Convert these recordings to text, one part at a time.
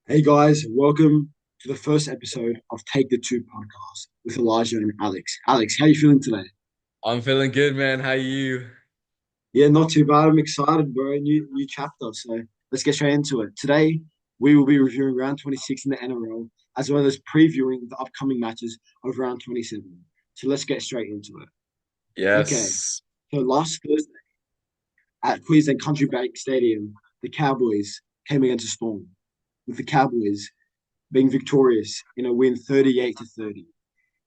Hey guys, welcome to the first episode of Take the Two podcast with Elijah and Alex. Alex, how you feeling today? I'm feeling good, man. How you? Yeah, not too bad. I'm excited, bro. New chapter. So let's get straight into it. Today we will be reviewing round 26 in the NRL as well as previewing the upcoming matches of round 27. So let's get straight into it. Okay. Yes. So last Thursday at Queensland Country Bank Stadium, the Cowboys came against a Storm, with the Cowboys being victorious in a win 38 to 30.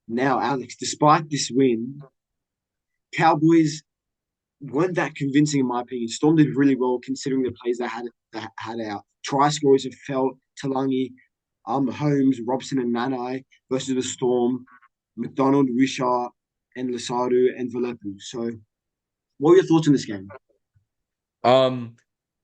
Now, Alex, despite this win, Cowboys weren't that convincing in my opinion. Storm did really well considering the plays they had out. Try scorers have felt Talangi, Holmes, Robson, and Nanai versus the Storm, McDonald, Richard, and Lasadu and Valepu. So, what were your thoughts on this game? Um,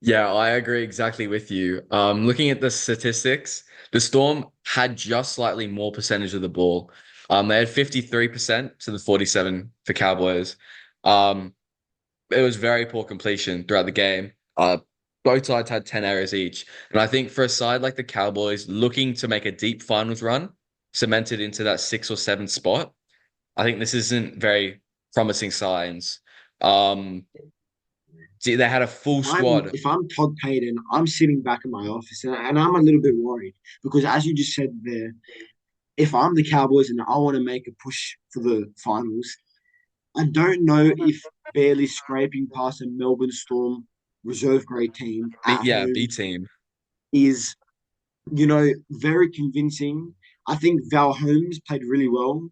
yeah, I agree exactly with you. Looking at the statistics, the Storm had just slightly more percentage of the ball. They had 53% to the 47 for Cowboys. Um, it was very poor completion throughout the game. Both sides had 10 errors each. And I think for a side like the Cowboys looking to make a deep finals run, cemented into that 6 or 7 spot, I think this isn't very promising signs. Um, they had a full squad. If I'm Todd Payton, I'm sitting back in my office and I'm a little bit worried because as you just said there, if I'm the Cowboys and I want to make a push for the finals, I don't know if barely scraping past a Melbourne Storm reserve grade team at Yeah, B home team. is, very convincing. I think Val Holmes played really well.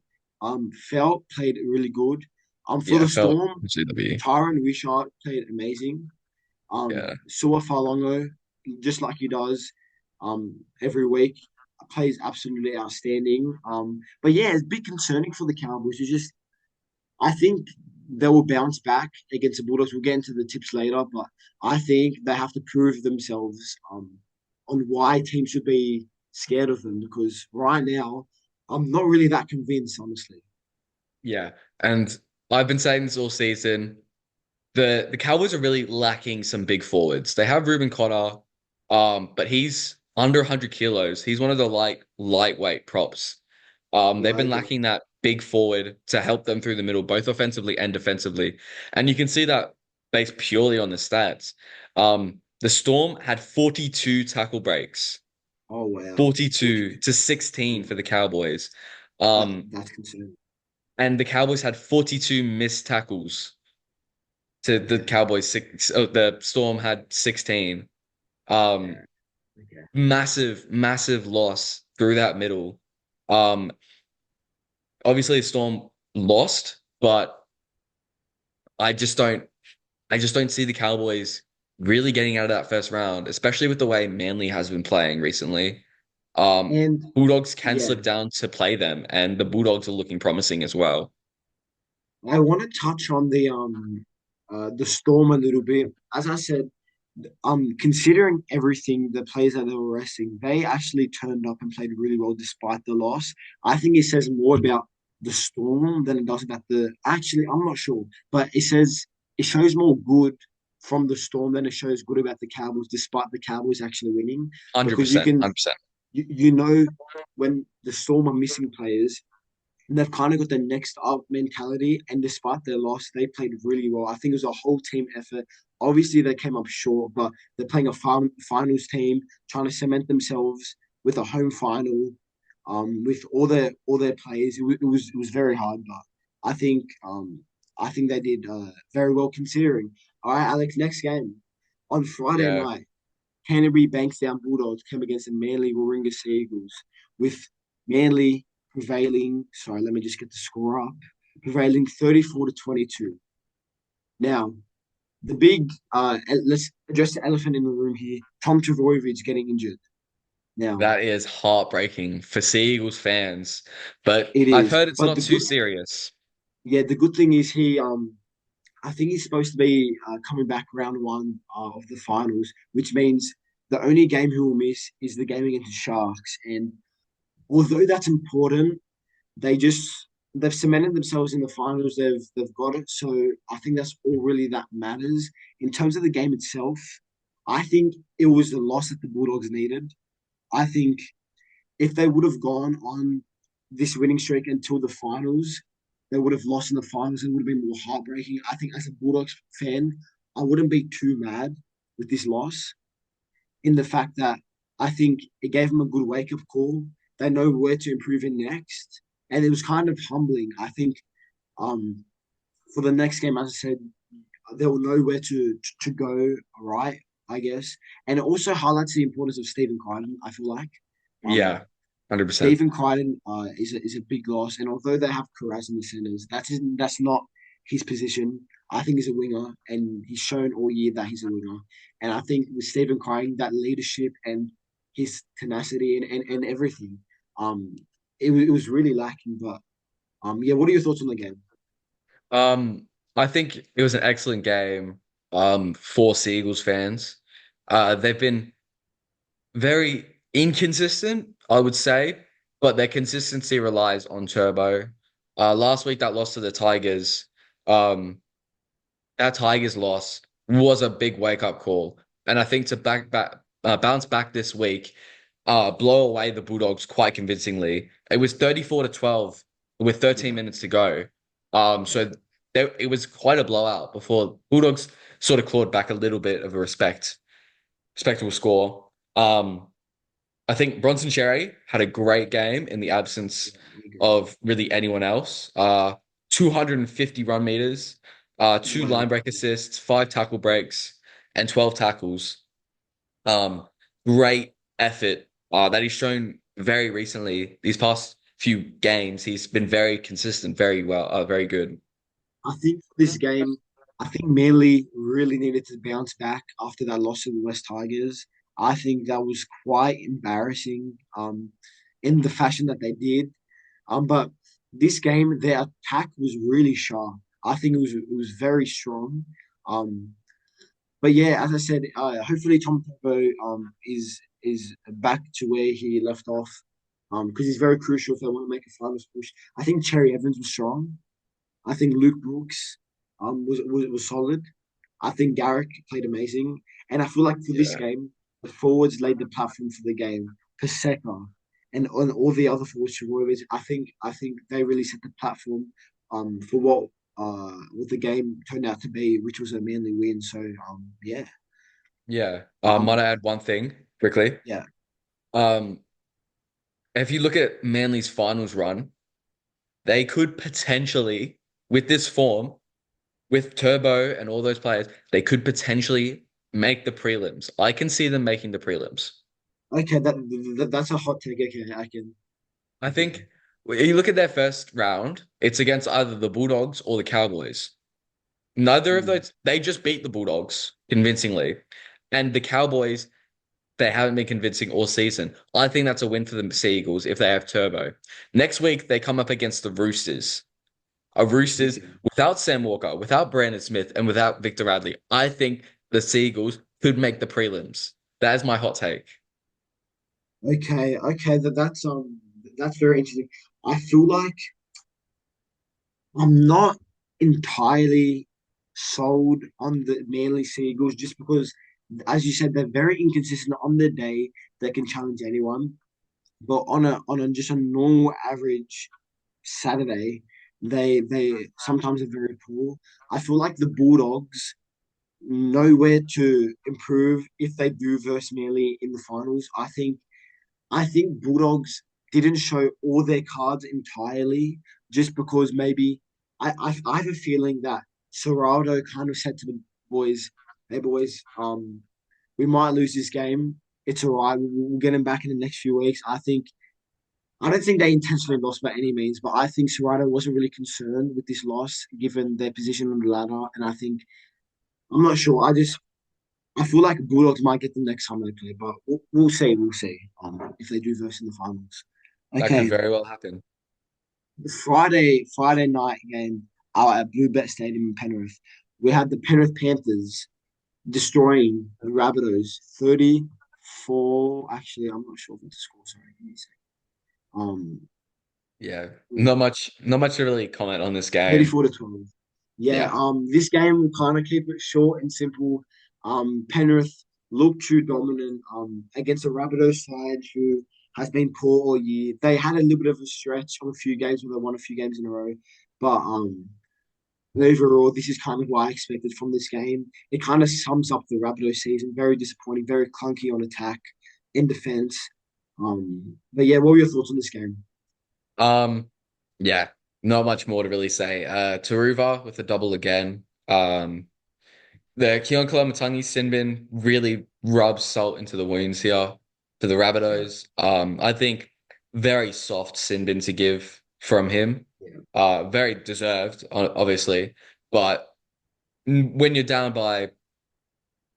Felt played really good. For Yeah, the felt Storm, GW. Tyron Wishart played amazing. Yeah, Sua Falongo, just like he does every week, plays absolutely outstanding. But yeah, it's a bit concerning for the Cowboys. It's just I think they will bounce back against the Bulldogs. We'll get into the tips later, but I think they have to prove themselves on why teams should be scared of them because right now I'm not really that convinced, honestly. yeah. And I've been saying this all season. The Cowboys are really lacking some big forwards. They have Ruben Cotter, but he's under 100 kilos. He's one of the lightweight props. Yeah, They've I been agree. lacking that big forward to help them through the middle, both offensively and defensively. And you can see that based purely on the stats. The Storm had 42 tackle breaks, Oh wow, 42 to 16 yeah, for the Cowboys. that Um, that's concerning. and the Cowboys had 42 missed tackles to the Okay, Cowboys six. Oh, the Storm had 16. Um, yeah, okay. massive loss through that middle. Um, obviously Storm lost, but I just don't I just don't see the Cowboys really getting out of that first round, especially with the way Manly has been playing recently. Um, And Bulldogs can yeah, slip down to play them, and the Bulldogs are looking promising as well. I want to touch on the Storm a little bit. As I said, considering everything, the players that they were resting, they actually turned up and played really well despite the loss. I think it says more about the Storm than it does about the. Actually, I'm not sure, but it shows more good from the Storm than it shows good about the Cowboys, despite the Cowboys actually winning. Because 100%, 100%. you know, when the Storm are missing players, they've kind of got the next up mentality. And despite their loss, they played really well. I think it was a whole team effort. Obviously, they came up short, but they're playing a finals team, trying to cement themselves with a home final. With all their players, it was very hard, but I think I think they did very well considering. All right, Alex. Next game on Friday Yeah. night. Canterbury Bankstown Bulldogs came against the Manly Warringah Sea Eagles, with Manly prevailing. Sorry, let me just get the score up. Prevailing 34 to 22. Now, let's address the elephant in the room here. Tom Trbojevic getting injured. Now, That is heartbreaking for Sea Eagles fans, but it I've is, heard it's but not too serious. the good thing is I think he's supposed to be coming back round one of the finals, which means the only game he will miss is the game against the Sharks. And although that's important, they just they've cemented themselves in the finals. They've got it. So I think that's all really that matters. In terms of the game itself, I think it was the loss that the Bulldogs needed. I think if they would have gone on this winning streak until the finals, they would have lost in the finals and would have been more heartbreaking. I think as a Bulldogs fan, I wouldn't be too mad with this loss in the fact that I think it gave them a good wake up call. They know where to improve in next. And it was kind of humbling. I think um, for the next game, as I said, they will know where to go right, I guess. And it also highlights the importance of Stephen Crichton, I feel like. Um, Yeah, 100%. Stephen Crichton is a big loss, and although they have Carras in the centres, that's not his position. I think he's a winger, and he's shown all year that he's a winger. And I think with Stephen Crichton, that leadership and his tenacity and everything, um, it was really lacking. But yeah, what are your thoughts on the game? I think it was an excellent game, for Seagulls fans. They've been very inconsistent, I would say, but their consistency relies on Turbo. Last week that loss to the Tigers, um, that Tigers loss was a big wake up call, and I think to bounce back this week, blow away the Bulldogs quite convincingly. It was 34-12 with 13 Yeah, minutes to go. So it was quite a blowout before Bulldogs sort of clawed back a little bit of a respectable score. I think Bronson Cherry had a great game in the absence yeah, I agree. of really anyone else. 250 run meters, two line Wow. break assists, five tackle breaks, and 12 tackles. Um, Great effort that he's shown very recently. These past few games, he's been very consistent, very well, very good. I think this game, I think Manly really needed to bounce back after that loss to the West Tigers. I think that was quite embarrassing in the fashion that they did. But this game, their attack was really sharp. I think it was very strong. Um, but yeah, as I said, hopefully Tom Turbo is back to where he left off. Because he's very crucial if they want to make a finals push. I think Cherry Evans was strong. I think Luke Brooks was solid. I think Garrick played amazing. And I feel like for this Yeah. game, the forwards laid the platform for the game. Paseka and on all the other forwards to Royals, I think they really set the platform for what the game turned out to be, which was a Manly win. So yeah. Yeah. Might Um I add one thing quickly? yeah. Um, if you look at Manly's finals run, they could potentially, with this form, with Turbo and all those players, they could potentially make the prelims. I can see them making the prelims. Okay, that's a hot take. Okay, I okay. think when you look at their first round, it's against either the Bulldogs or the Cowboys. Neither of Hmm. those, they just beat the Bulldogs convincingly. And the Cowboys, they haven't been convincing all season. I think that's a win for the Sea Eagles if they have Turbo. Next week, they come up against the Roosters. A Roosters Okay. without Sam Walker, without Brandon Smith, and without Victor Radley. I think the Seagulls could make the prelims. That is my hot take. Okay, that's very interesting. I feel like I'm not entirely sold on the Manly Seagulls just because, as you said, they're very inconsistent on the day. They can challenge anyone, but on a just a normal average Saturday, they sometimes are very poor. I feel like the Bulldogs know where to improve if they do verse Manly in the finals. I think Bulldogs didn't show all their cards entirely just because maybe I have a feeling that Serraldo kind of said to the boys, "Hey boys, we might lose this game. It's all right. We'll get him back in the next few weeks." I don't think they intentionally lost by any means, but I think Serraldo wasn't really concerned with this loss given their position on the ladder, and I think I'm not sure. I feel like Bulldogs might get them next time they play, but we'll see. We'll see. If they do verse in the finals. That could Okay, very well happen. the Friday night game out at Bluebet Stadium in Penrith. We had the Penrith Panthers destroying the Rabbitohs 34. Actually, I'm not sure what the score. Sorry, give me a second. Yeah. Not much to really comment on this game. 34 to 12. Yeah, Yeah. this game will kind of keep it short and simple. Penrith look too dominant against a Rabbitohs side who has been poor all year. They had a little bit of a stretch of a few games where they won a few games in a row, but overall, this is kind of what I expected from this game. It kind of sums up the Rabbitohs season. Very disappointing, very clunky on attack, in defense. But yeah, what were your thoughts on this game? Um, yeah, not much more to really say. Taruva with a double again. The Keon Kalamatangi Sinbin really rubs salt into the wounds here for the Yeah, Rabbitohs. I think very soft Sinbin to give from him. yeah, Very deserved, obviously. But when you're down by,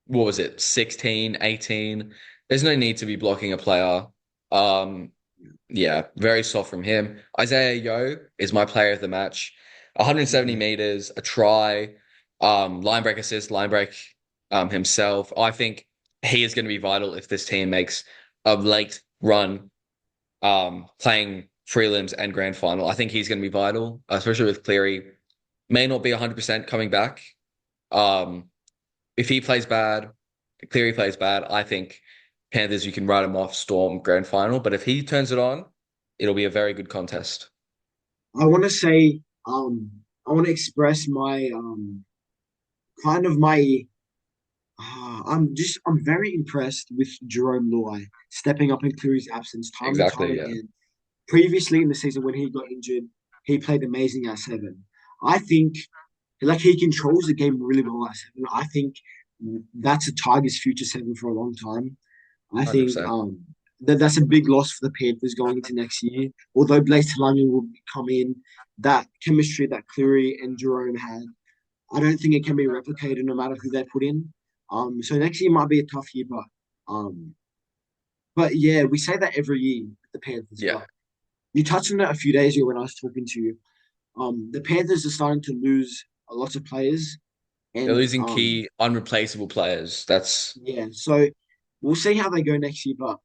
what was it, 16, 18, there's no need to be blocking a player. Um, yeah, very soft from him. Isaiah Yo is my player of the match. 170 okay. meters, a try, line break assist, line break himself. I think he is going to be vital if this team makes a late run playing prelims and grand final. I think he's going to be vital, especially with Cleary. May not be 100% coming back. Um, if he plays bad, Cleary plays bad, I think Panthers, you can write him off Storm grand final. But if he turns it on, it'll be a very good contest. I want to say, I want to express my kind of my. I'm very impressed with Jerome Luai stepping up in Cleary's absence time and time Exactly. Yeah. again. Previously in the season when he got injured, he played amazing at seven. I think like he controls the game really well at seven. I think that's a Tigers' future seven for a long time. I think 100%. that's a big loss for the Panthers going into next year. Although Blaze Talanga will come in, that chemistry that Cleary and Jerome had, I don't think it can be replicated no matter who they put in. So next year might be a tough year, um, but yeah, we say that every year with the Panthers. Yeah. But you touched on it a few days ago when I was talking to you. The Panthers are starting to lose a lot of players, They're and losing key, unreplaceable players. That's, yeah, so we'll see how they go next year. But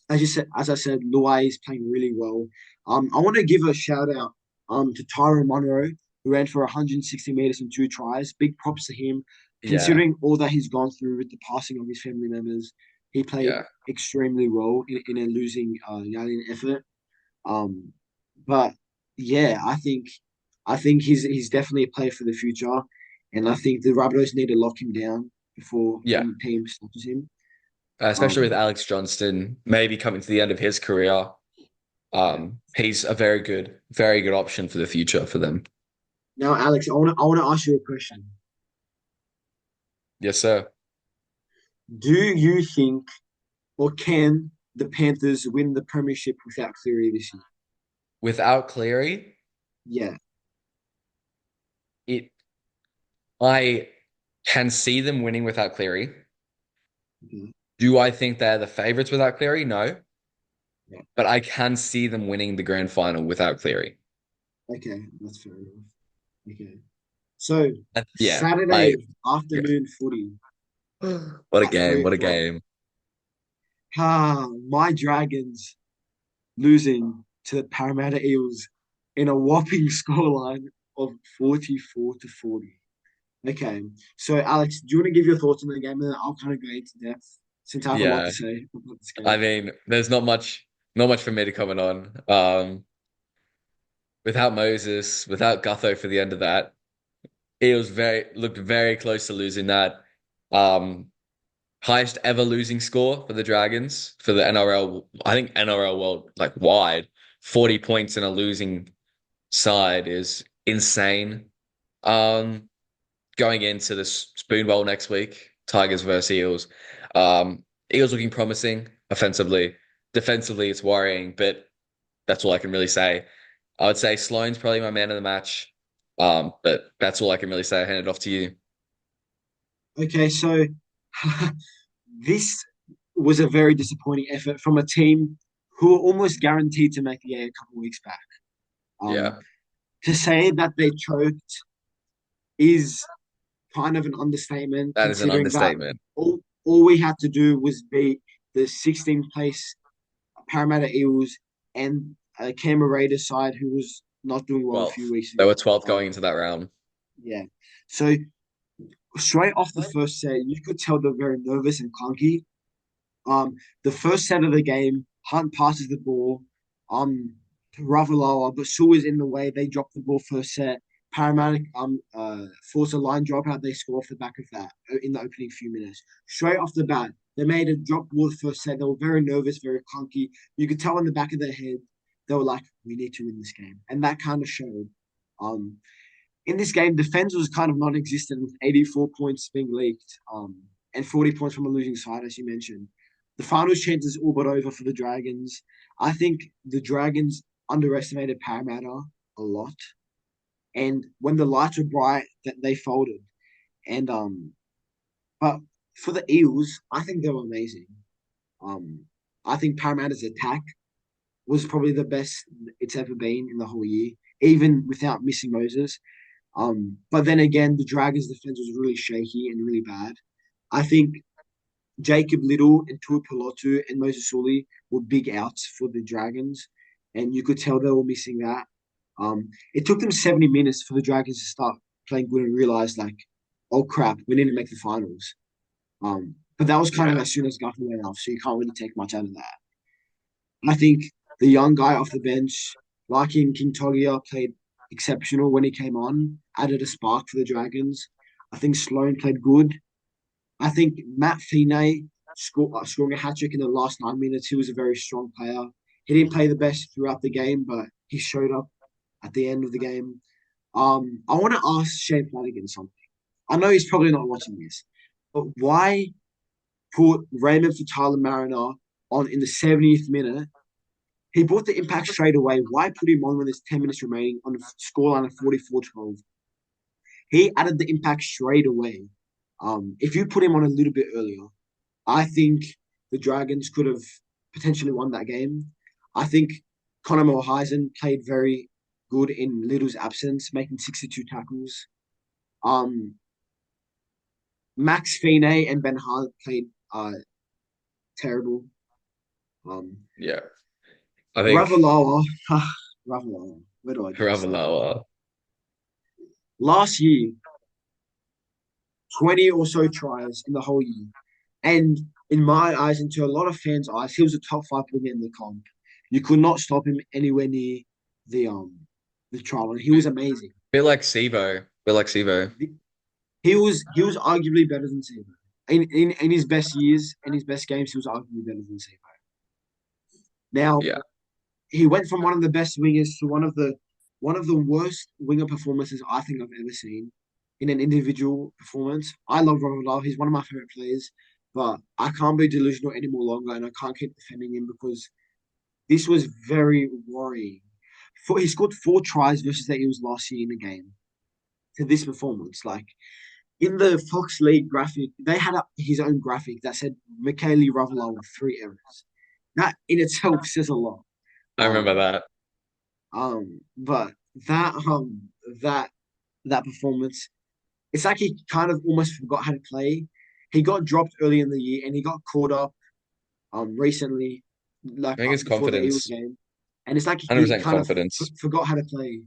as I said, Luai is playing really well. I want to give a shout out to Tyrone Monroe, who ran for 160 meters and two tries. Big props to him, yeah. considering all that he's gone through with the passing of his family members. He played Yeah. extremely well in a losing Yalian effort. Um, but yeah, I think he's definitely a player for the future, and I think the Rabbitohs need to lock him down before Yeah. any team snatches him. Especially with Um, Alex Johnston maybe coming to the end of his career. yeah. He's a very good option for the future for them. Now, Alex, I want to ask you a question. Yes, sir. Do you think or can the Panthers win the premiership without Cleary this year? Without Cleary, Yeah. it I can see them winning without Cleary. Okay. Do I think they're the favorites without Cleary? No. Yeah. But I can see them winning the grand final without Cleary. Okay, that's fair enough. Okay. So Yeah, I Saturday afternoon footy what a at three game, what a o'clock. game. My Dragons losing to the Parramatta Eels in a whopping scoreline of 44 to 40. Okay. So Alex, do you want to give your thoughts on the game and then I'll kind of go into depth since I have a lot to Yeah, say about this I game. mean, there's not much for me to comment on. Without Moses, without Gutho for the end of that, he was very looked very close to losing that. Um, Highest ever losing score for the Dragons for the NRL. I think NRL world like wide, 40 points in a losing side is insane. Um, Going into the Spoon Bowl next week, Tigers versus Eels. Eels looking promising offensively. Defensively, it's worrying, but that's all I can really say. I would say Sloane's probably my man of the match. But that's all I can really say. I hand it off to you. Okay, so this was a very disappointing effort from a team who were almost guaranteed to make the A a couple of weeks back. Um, Yeah, to say that they choked is kind of an understatement, that is an considering that understatement. all we had to do was beat the 16th place Parramatta Eels and a Canberra Raiders side who was not doing well a few 12th. weeks They ago. were 12th going Um, into that round. yeah. So straight off the first set, you could tell they're very nervous and clunky. Um, the first set of the game, Hunt passes the ball to Ravalawa, but Sue is in the way. They drop the ball first set. Paramedic force a line dropout. They score off the back of that in the opening few minutes. Straight off the bat, they made a drop ball the first set. They were very nervous, very clunky. You could tell in the back of their head they were like, "We need to win this game," and that kind of showed. Um, in this game, defense was kind of non-existent with 84 points being leaked and 40 points from a losing side, as you mentioned. The finals chances all but over for the Dragons. I think the Dragons underestimated Parramatta a lot. And when the lights were bright, that they folded. And but for the Eels, I think they were amazing. Um, I think Parramatta's attack was probably the best it's ever been in the whole year, even without missing Moses. But then again, the Dragons' defense was really shaky and really bad. I think Jacob Little and Tuipulotu and Moses Sully were big outs for the Dragons, and you could tell they were missing that. It took them 70 minutes for the Dragons to start playing good and realize, like, oh crap, we need to make the finals. But that was kind of Yeah. as soon as Guthrie went off, so you can't really take much out of that. I think the young guy off the bench, like in King Togia, played exceptional when he came on, added a spark for the Dragons. I think Sloan played good. I think Matt Feeney scoring a hat trick in the last 9 minutes. He was a very strong player. He didn't play the best throughout the game, but he showed up at the end of the game. I want to ask Shane Flanagan something. I know he's probably not watching this, but why put Raymond for Tyler Mariner on in the 70th minute? He brought the impact straight away. Why put him on when there's 10 minutes remaining on a scoreline of 44-12? He added the impact straight away. If you put him on a little bit earlier, I think the Dragons could have potentially won that game. I think Connor Mulheisen played very good in Little's absence, making 62 tackles. Um, Max Feeney and Ben Hart played terrible. Um, Yeah. I think Ravalawa, Ravalawa, where do I get started? Ravalawa. Last year, 20 or so tries in the whole year. And in my eyes, and to a lot of fans' eyes, he was a top five player in the comp. You could not stop him anywhere near the the trial, and he was amazing. Bit like Sivo. Bit like Sivo. He was arguably better than Sebo. In his best years and his best games, he was arguably better than Sebo. Now Yeah. he went from one of the best wingers to one of the worst winger performances I think I've ever seen in an individual performance. I love Robert Love. He's one of my favorite players, but I can't be delusional any more longer, and I can't keep defending him because this was very worrying. He scored 4 tries versus the Eagles last year in the game. To this performance, like in the Fox League graphic, they had up his own graphic that said Michaeli Ravalawa with 3 errors. That in itself says a lot. I remember Um, that. but that that performance, it's like he kind of almost forgot how to play. He got dropped early in the year, and he got caught up recently, like I think it's before the Eagles confidence. game, and it's like he 100% kind of confidence. forgot how to play.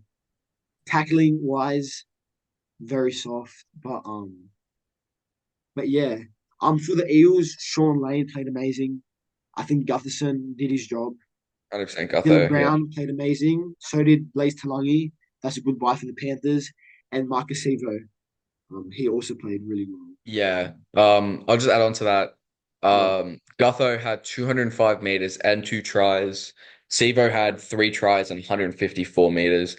Tackling wise, very soft, but yeah, for the Eels, Sean Lane played amazing. I think Gutherson did his job. 100% Dylan Gutho. Yeah. Brown played amazing. So did Blaze Talangi. That's a good buy for the Panthers. And Marcus Sevo, he also played really well. Yeah. I'll just add on to that. Yeah, Gutho had 205 meters and 2 tries. Sivo had 3 tries and 154 meters.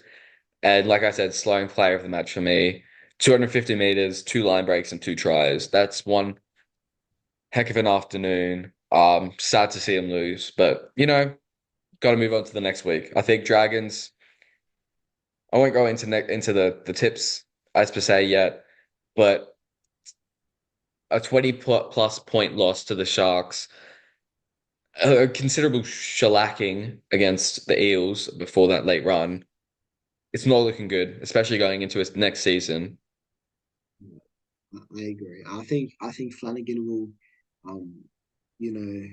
And like I said, slowing player of the match for me. 250 meters, 2 line breaks, and 2 tries. That's one heck of an afternoon. Sad to see him lose, but got to move on to the next week. I think Dragons. I won't go into the tips as per se yet, but a 20 plus point loss to the Sharks, a considerable shellacking against the Eels before that late run. It's not looking good, especially going into its next season. I agree. I think Flanagan will, um, you know,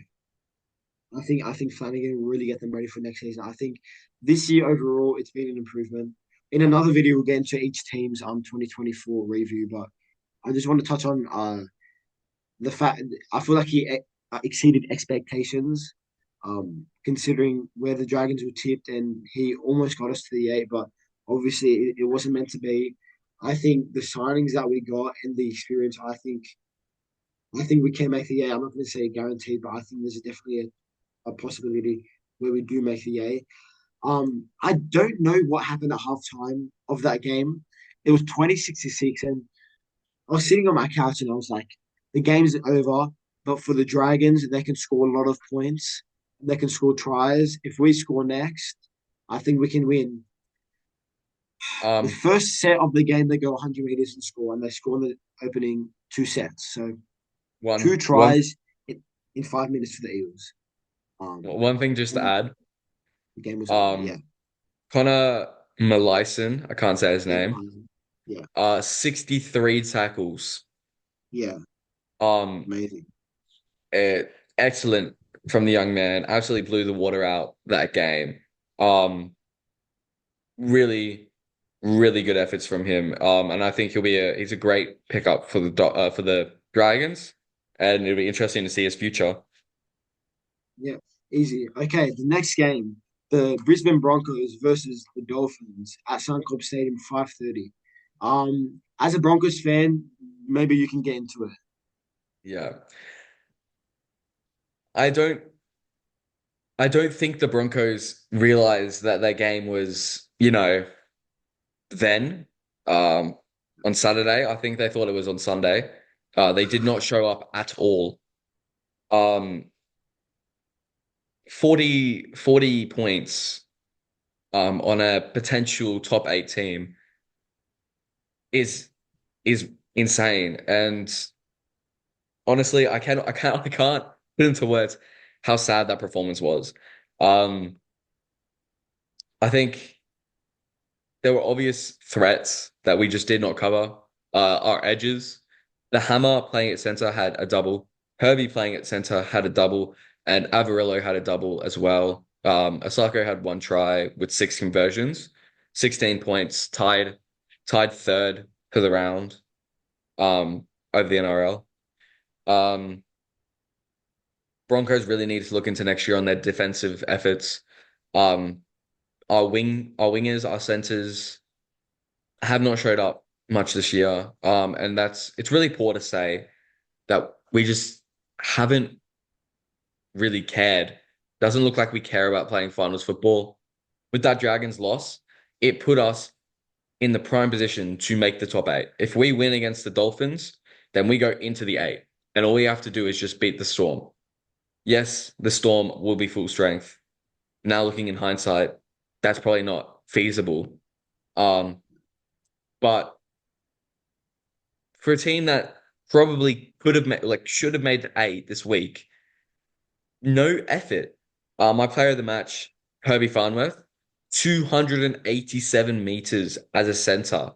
I think Flanagan will really get them ready for next season. I think this year overall it's been an improvement. In another video, we'll get into each team's 2024 review, but I just want to touch on the fact I feel like he exceeded expectations, considering where the Dragons were tipped, and he almost got us to the eight, but obviously it wasn't meant to be. I think the signings that we got and the experience, I think we can make the eight. I'm not going to say guaranteed, but I think there's definitely a possibility where we do make the eight. I don't know what happened at halftime of that game. It was 26-6, and I was sitting on my couch and I was like, the game's over, but for the Dragons, they can score a lot of points. They can score tries. If we score next, I think we can win. The Um, first set of the game, they go 100 meters and score, and they score in the opening two sets. So two one one tries in 5 minutes for the Eagles. Um, one thing just to and add. the game was over. Yeah, Um, Connor Malison, I can't say his yeah, name. yeah, 63 tackles. yeah. Um, Amazing. eh, Excellent from the young man. Absolutely blew the water out that game. Um, Really, really good efforts from him. And I think he's a great pickup for for the Dragons, and it'll be interesting to see his future. Yeah, easy. Okay, the next game, the Brisbane Broncos versus the Dolphins at Suncorp Stadium, 5:30. As a Broncos fan, maybe you can get into it. Yeah. I don't I don't think the Broncos realized that their game was, then um on Saturday. I think they thought it was on Sunday. They did not show up at all. Um 40 points on a potential top eight team is is insane. And honestly, I can't put into words how sad that performance was. Um I think there were obvious threats that we just did not cover. Our edges. The Hammer playing at center had a double. Herbie playing at center had a double, and Avarillo had a double as well. Osako had one try with six conversions, 16 points, tied third for the round over the NRL. Um, Broncos really need to look into next year on their defensive efforts. Um, our wingers, our centers have not showed up much this year. And it's really poor to say that we just haven't really cared. Doesn't look like we care about playing finals football. With that Dragons loss, it put us in the prime position to make the top eight. If we win against the Dolphins, then we go into the eight. And all we have to do is just beat the Storm. Yes, the Storm will be full strength. Now looking in hindsight, that's probably not feasible. Um, but for a team that probably could have made, like, should have made the eight this week, no effort. My player of the match, Herbie Farnworth, 287 meters as a center,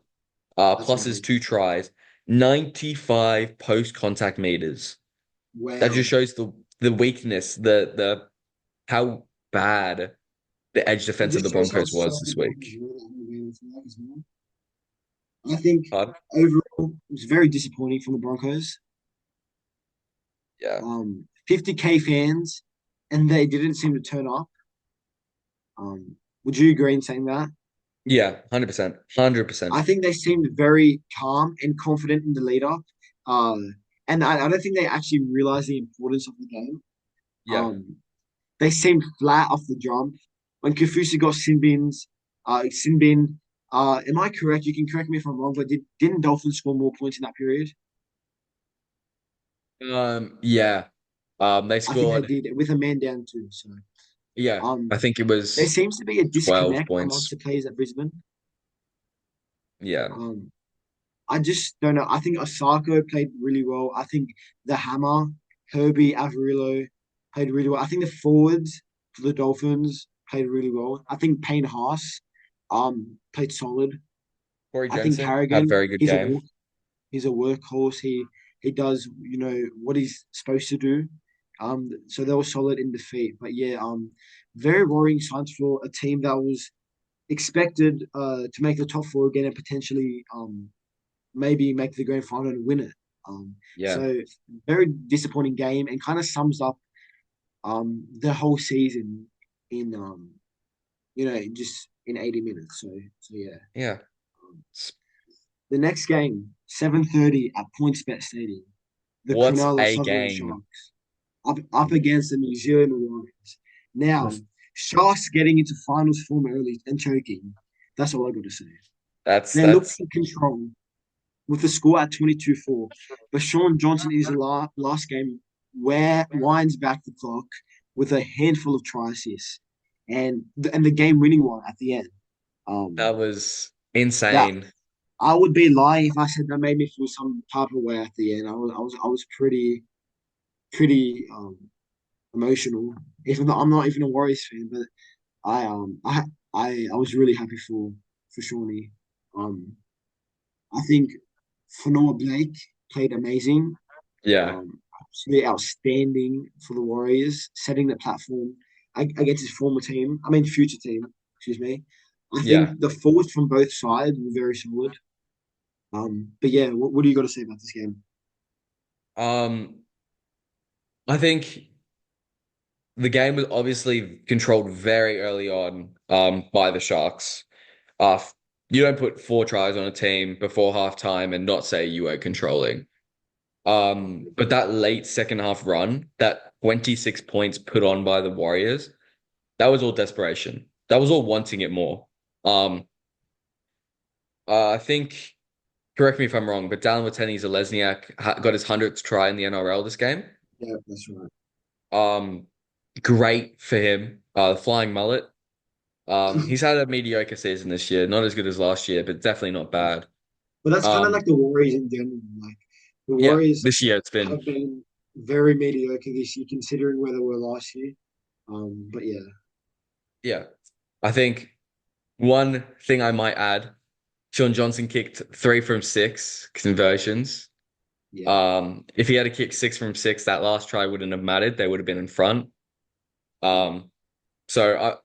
That's plus his amazing. two tries, 95 post-contact meters. That Wow. just shows the weakness, the how bad the edge It defense of just the shows how Broncos was solid the this week. Broncos were that whole game for that as well. I think Pardon? overall it was very disappointing from the Broncos. Yeah. 50K fans, and they didn't seem to turn up. Would you agree in saying that? Yeah, 100%. 100%. I think they seemed very calm and confident in the lead up. Um, and I don't think they actually realized the importance of the game. Yeah. Um, they seemed flat off the jump. When Kafusi got Sinbin, am I correct? You can correct me if I'm wrong, but didn't Dolphins score more points in that period? Yeah. They I think they scored, did with a man down too. So yeah, I um, think it there was seems to be a 12 disconnect amongst points. the players at Brisbane. Yeah. Um, I just don't know. I think Osako played really well. I think the Hammer, Herbie Avarillo played really well. I think the forwards for the Dolphins played really well. I think Payne Haas played solid. Corey I think Jensen had a Carrigan, very good game. he's a workhorse. He does, what he's supposed to do. So they were solid in defeat. But yeah, very worrying signs for a team that was expected to make the top four again and potentially maybe make the grand final and win it. Yeah. So very disappointing game and kind of sums up the whole season in just in 80 minutes. So yeah. Yeah. Um, the next game, 7:30 at PointsBet Stadium, the What Cronulla a Sutherland game. Sharks up against the New Zealand Warriors. Now, Sharks getting into finals form early and choking. That's all I got to say. They looked That's in control with the score at 22-4. But Sean Johnson is the last game where winds back the clock with a handful of try assists and the game winning one at the end. that was That insane. I would be lying if I said that made me feel some type of way at the end. I was pretty emotional. Even though I'm not even a Warriors fan, but I um I I was really happy for Shawnee. Um, I think Fanoa Blake played amazing. Yeah. Absolutely outstanding for the Warriors, setting the platform against his former team. I mean, future team. Excuse me. I Yeah. think the forwards from both sides were very solid. But yeah, what do you got to say about this game? Um, I think the game was obviously controlled very early on by the Sharks. Uh, you don't put four tries on a team before halftime and not say you were controlling. But that late second half run, that 26 points put on by the Warriors, that was all desperation. That was all wanting it more. Um, I think, correct me if I'm wrong, but Dallin Watene-Zelezniak got his 100th try in the NRL this game. Yeah, that's right. Um, Great for him. The flying mullet. He's had a mediocre season this year, not as good as last year, but definitely not bad. But that's kind of Um, like the Warriors in general. Like the yeah, Warriors this year it's been, have been very mediocre this year, considering where they were last year. But yeah, yeah. I think one thing I might add, Sean Johnson kicked 3 from 6 conversions. yeah. If he had to kick 6 from 6, that last try wouldn't have mattered. They would have been in front. Um, so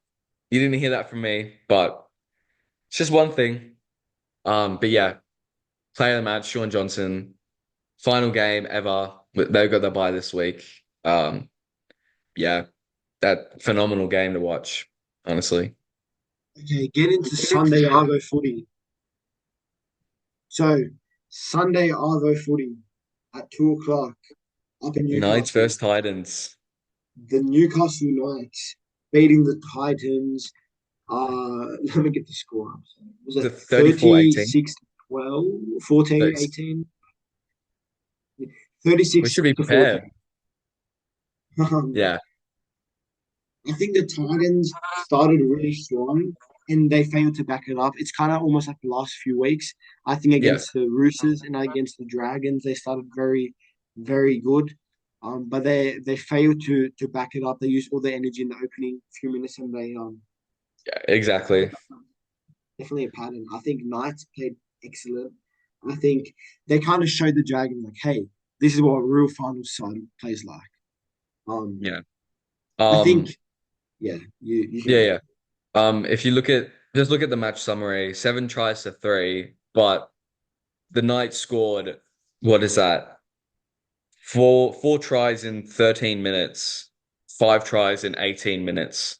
you didn't hear that from me, but it's just one thing. But yeah, player of the match, Sean Johnson, final game ever. They've got their bye this week. Yeah, that phenomenal game to watch, honestly. Okay, get into Sunday Arvo footy. So Sunday Arvo footy at 2 o'clock up in Knights Newcastle. versus Titans. The Newcastle Knights beating the Titans. Let me get the score up. Was it The 34-18. 36 to 12, 14, 18? 36 We should be to prepared. 14. Um, Yeah, I think the Titans started really strong and they failed to back it up. It's kind of almost like the last few weeks. I think yeah, against the Roosters and against the Dragons, they started very, very good. But they failed to back it up. They used all their energy in the opening few minutes and they yeah, exactly. definitely a pattern. I think Knights played excellent. I think they kind of showed the Dragons like, hey, this is what a real final side plays like. Um, Yeah. I think, Um, yeah, you yeah, go. yeah. If you look at the match summary, 7 tries to 3, but the Knights scored, what is that? Four tries in 13 minutes, 5 tries in 18 minutes.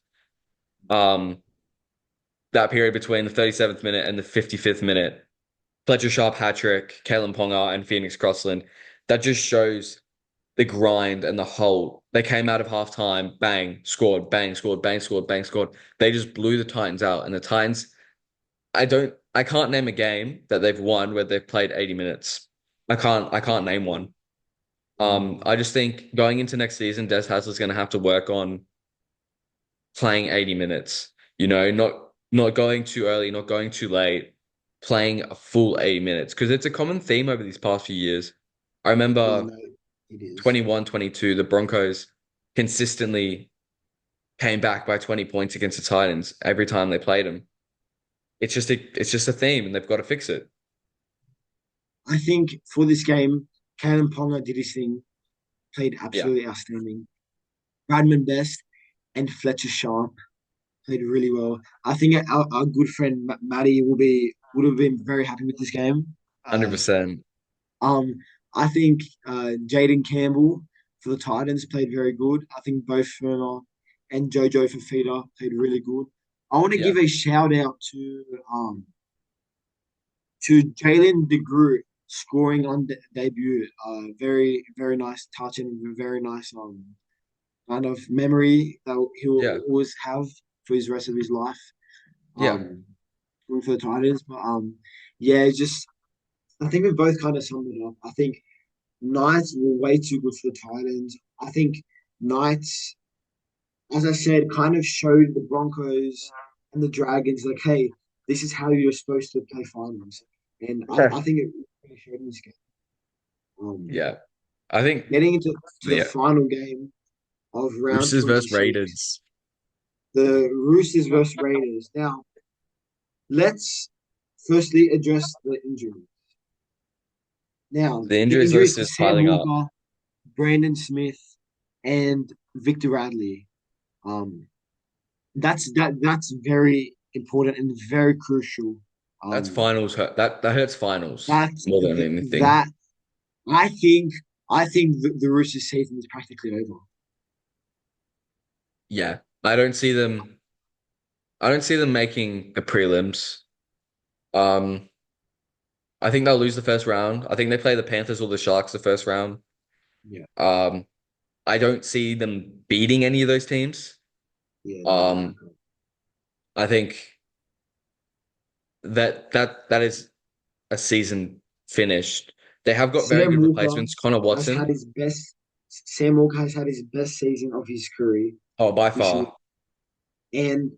Um, that period between the 37th minute and the 55th minute. Fletcher Sharp hat trick, Kalen Ponga, and Phoenix Crossland. That just shows the grind and the whole. They came out of halftime, bang, scored, bang, scored, bang, scored, bang, scored. They just blew the Titans out. And the Titans, I can't name a game that they've won where they've played 80 minutes. I can't name one. Um, I just think going into next season, Des Hasler's going to have to work on playing 80 minutes. Not going too early, not going too late, playing a full 80 minutes because it's a common theme over these past few years. I yeah, remember no, it is. 21, 22, the Broncos consistently came back by 20 points against the Titans every time they played them. It's just a theme and they've got to fix it. I think for this game, Kalen Ponga did his thing, played Yeah. absolutely outstanding. Bradman Best and Fletcher Sharp played really well. I think our good friend Matty would have been very happy with this game. Uh, 100%. um, I think Jaden Campbell for the Titans played very good. I think both Ferner and Jojo Fafita played really good. I want to Yeah. give a shout out to Jalen DeGroot scoring on debut. Very very nice touch and very nice kind of memory that he will Yeah. always have for his rest of his life. Yeah. For the Titans, but yeah, it's just I think we both kind of summed it up. I think Knights were way too good for the Titans. I think Knights, as I said, kind of showed the Broncos and the Dragons like, hey, this is how you're supposed to play finals, and Yeah. I think it really showed in this game. Um, Yeah. I think, Getting into the yeah, final game of round Roosters versus 26, Raiders. the Roosters versus Raiders. Now, let's firstly address the injury. Now, The the injuries injuries list to is Sam piling up. Walker, Brandon Smith, and Victor Radley. Um, that's very important and very crucial. That's Um, finals hurt. That hurts finals that's more than anything. that I think the Roosters season is practically over. Yeah. I don't see them. I don't see them making the prelims. Um, I think they'll lose the first round. I think they play the Panthers or the Sharks the first round. Yeah, Um, I don't see them beating any of those teams. yeah, neither. Um, I think that is a season finished. They have got very Sam good Walker replacements. Connor has had Watson, his best. Sam Walker has had his best season of his career oh, by this year, far. and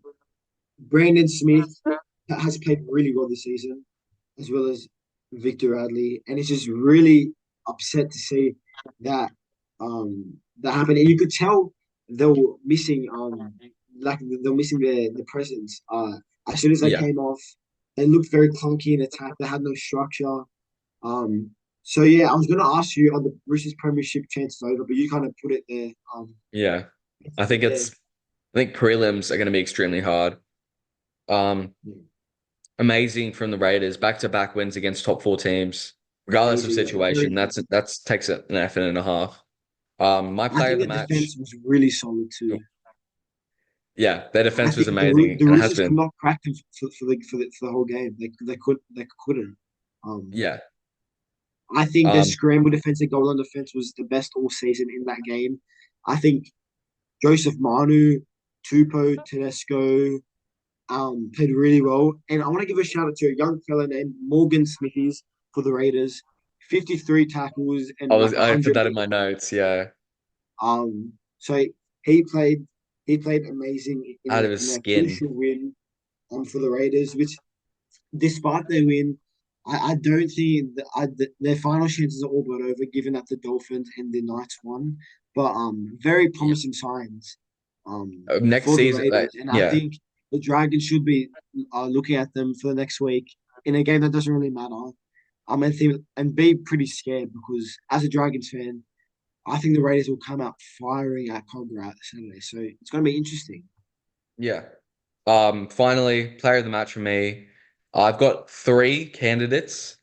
Brandon Smith has played really well this season, as well as Victor Radley, and it's just really upset to see that that happened. And you could tell they were missing like they were missing their presence. As soon as they Yeah, came off, they looked very clunky in attack. They had no structure. Um, so yeah, I was gonna ask you are the Roosters Premiership chances over, but you kind of put it there. yeah. I Put think it there. it's. I think prelims are going to be extremely hard. Um, Yeah, Amazing from the Raiders, back-to-back wins against top four teams, regardless of crazy. Yeah, very situation. crazy. That's takes an effort and a half. My I player of think the the match, defense was really solid too. yeah, their I defense was think amazing the and has Roosters could been. not crack them for the whole game. They couldn't. Um, Yeah. I think their Um, scramble defense, their goal line defense was the best all season in that game. I think Joseph Manu, Tupo Tedesco played really well, and I want to give a shout out to a young fella named Morgan Smithies for the Raiders. 53 tackles and like I put 100 that in my meters. notes. Yeah, So he played he played amazing out of his in a skin. crucial win for the Raiders, which despite their win, I don't think their final chances are all but over, given that the Dolphins and the Knights won. But very Yeah. promising signs Next for the season, Raiders, and I yeah, think the Dragons should be looking at them for the next week in a game that doesn't really matter. I think and be pretty scared because as a Dragons fan, I think the Raiders will come out firing at Cogra Saturday, so it's going to be interesting. yeah. Finally, player of the match for me. I've got three candidates.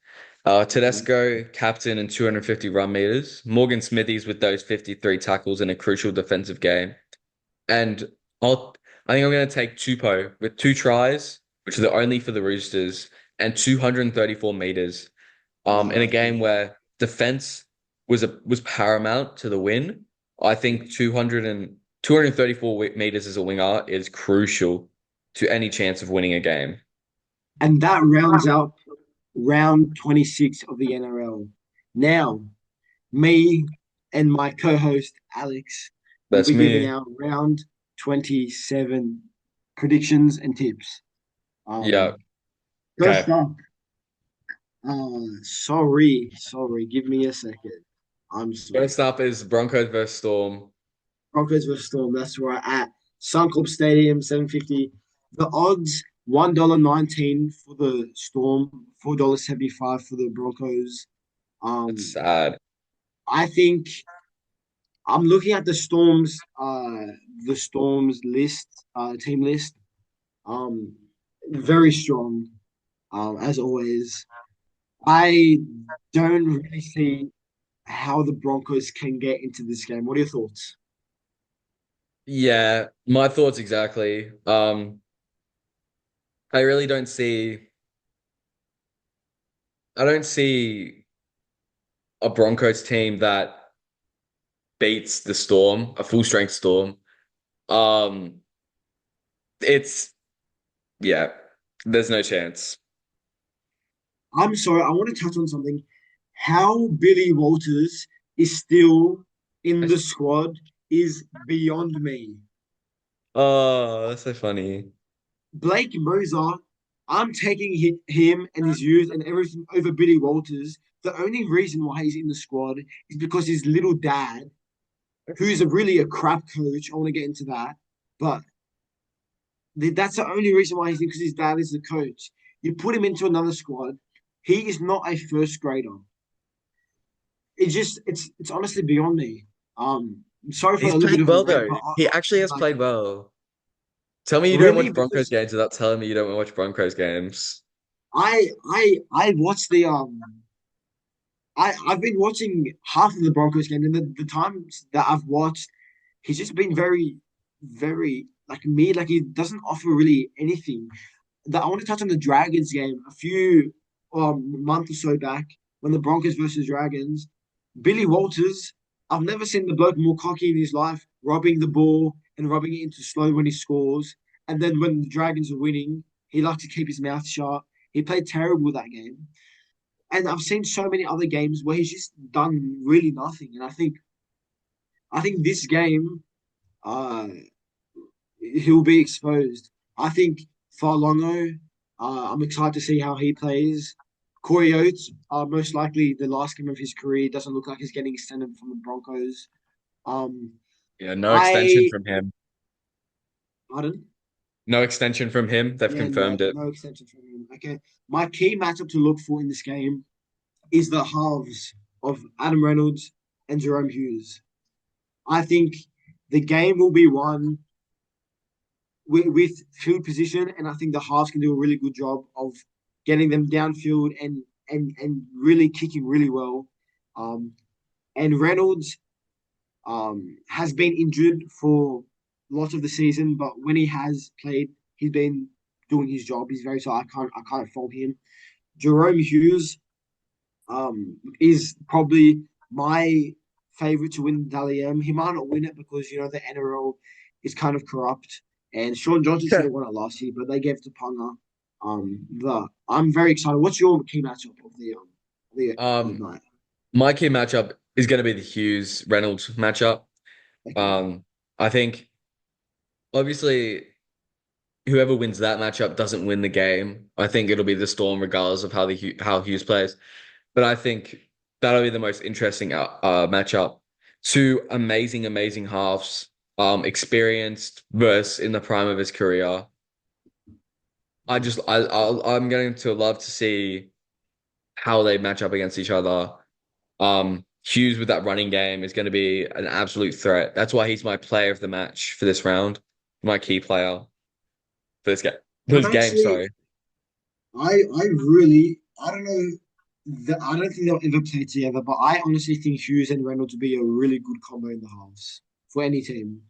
Okay. Tedesco, captain, and 250 run meters. Morgan Smithies with those 53 tackles in a crucial defensive game. And I'll, I think I'm going to take Tupou with two tries, which are the only for the Roosters, and 234 meters. In a Wow. game where defense was paramount to the win. I Yeah. think 234 meters as a winger is crucial to any chance of winning a game. And that rounds out round 26 of the NRL. Now, me and my co host, Alex, will That's be giving me. out round 27 predictions and tips. Yeah. Um, First Okay. up, sorry, give me a second. I'm sorry. First up is Broncos versus Storm. Broncos versus Storm, that's right, at Suncorp Stadium, 750. The odds, $1.19 for the Storm, $4.75 for the Broncos. It's Um, sad. I think I'm looking at the Storm's list, team list. Um, Very strong, as always. I don't really see how the Broncos can get into this game. What are your thoughts? Yeah, my thoughts exactly. I really don't see. I don't see a Broncos team that beats the Storm, a full strength Storm. Um, it's yeah, there's no chance. I'm sorry, I want to touch on something. How Billy Walters is still in the squad is beyond me. Oh, that's so funny. Blake Mozer, I'm taking him and his youth and everything over Billy Walters. The only reason why he's in the squad is because his little dad, who's really a crap coach. I want to get into that, but that's the only reason why he's in because his dad is the coach. You put him into another squad, he is not a first grader. It's honestly beyond me. Sorry for a He's little bit played of a well rant, though. but He actually has like played well. Tell me you don't really watch Broncos because games without telling me you don't watch Broncos games. I watched the I've been watching half of the Broncos game, and the times that I've watched, he's just been very like me. Like he doesn't offer really anything. That I want to touch on the Dragons game a few month or so back when the Broncos versus Dragons. Billy Walters, I've never seen the bloke more cocky in his life, robbing the ball and rubbing it into slow when he scores. And then when the Dragons are winning, he likes to keep his mouth shut. He played terrible that game. And I've seen so many other games where he's just done really nothing. And I think this game, uh, he'll be exposed. I think Farlongo, I'm excited to see how he plays. Corey Oates, most likely the last game of his career, doesn't look like he's getting extended from the Broncos. Um, Yeah, no extension I from him. pardon. No extension from him. They've Yeah, no, confirmed it. no extension from him. Okay, my key matchup to look for in this game is the halves of Adam Reynolds and Jerome Hughes. I think the game will be won with field position, and I think the halves can do a really good job of getting them downfield and really kicking really well. Um, and Reynolds has been injured for lots of the season, but when he has played, he's been doing his job. He's very so I can't fault him. Jerome Hughes is probably my favorite to win the Dally M. He might not win it because the NRL is kind of corrupt, and Sean Johnson should have won it last year, but they gave it to Punga. But I'm very excited. What's your key matchup of the Um, night? my key matchup is going to be the Hughes Reynolds matchup. Okay, Um, I think obviously whoever wins that matchup doesn't win the game. I think it'll be the Storm regardless of how Hughes plays. But I think that'll be the most interesting matchup. Two amazing, amazing halves, experienced versus in the prime of his career. I'm going to love to see how they match up against each other. Hughes with that running game is going to be an absolute threat. That's why he's my player of the match for this round, my key player for this game. For I'm this game, actually sorry. I don't know. I don't think they'll ever play together, but I honestly think Hughes and Reynolds would be a really good combo in the halves for any team.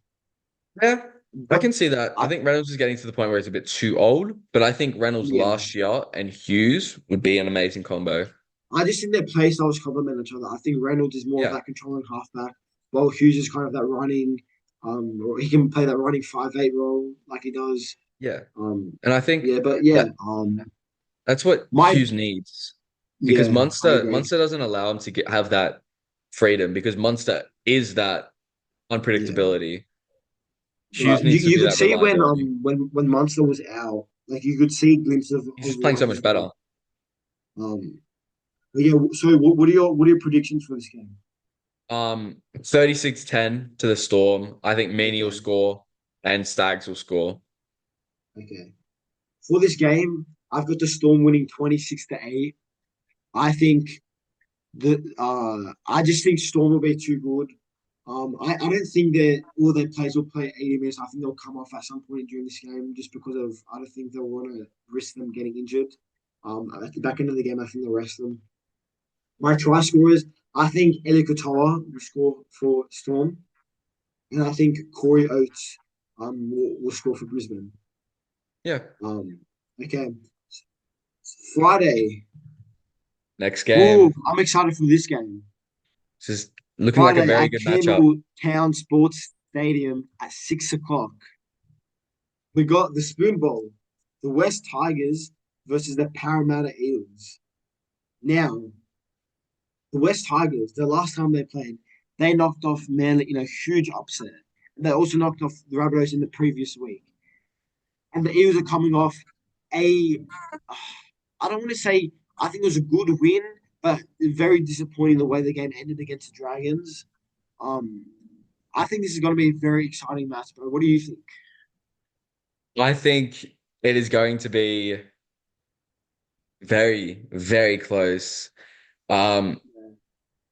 Yeah, I But can see that. I I, think Reynolds is getting to the point where he's a bit too old, but I think Reynolds yeah, last year and Hughes would be an amazing combo. I just think their play styles complement each other. I think Reynolds is more of Yeah, that controlling halfback, while Hughes is kind of that running, or he can play that running 5'8" role like he does. yeah. Um, And I think yeah, but yeah, that that's what my Hughes needs because yeah, I agree. Munster doesn't allow him to have that freedom because Munster is that Yeah, unpredictability. but Hughes you needs to you be could that see when reliability. Munster was out, like you could see glimpses He's of just playing what so he's much doing. better. But yeah. So what are your predictions for this game? 36-10 to the Storm. I think Meany will Okay, score and Stags will score. okay. For this game, I've got the Storm winning 26-8. I think I just think Storm will be too good. I don't think that all their players will play 80 minutes. I think they'll come off at some point during this game just because of I don't think they'll want to risk them getting injured. At the back end of the game, I think they'll rest them. My try scorers, I think Eli Katoa will score for Storm, and I think Corey Oates will score for Brisbane. Yeah. Um, okay, Friday. Next Oh, game. I'm excited for this game. This is looking like a Friday very at good matchup. Campbelltown Sports Stadium at 6 o'clock. We got the Spoon Bowl, the West Tigers versus the Parramatta Eels. Now, the West Tigers, the last time they played, they knocked off Manly in a huge upset. They also knocked off the Rabbitohs in the previous week. And the Eels are coming off a, I don't want to say, I think it was a good win, but very disappointing the way the game ended against the Dragons. Um, I think this is going to be a very exciting match, bro. What do you think? I think it is going to be very, very close. Um,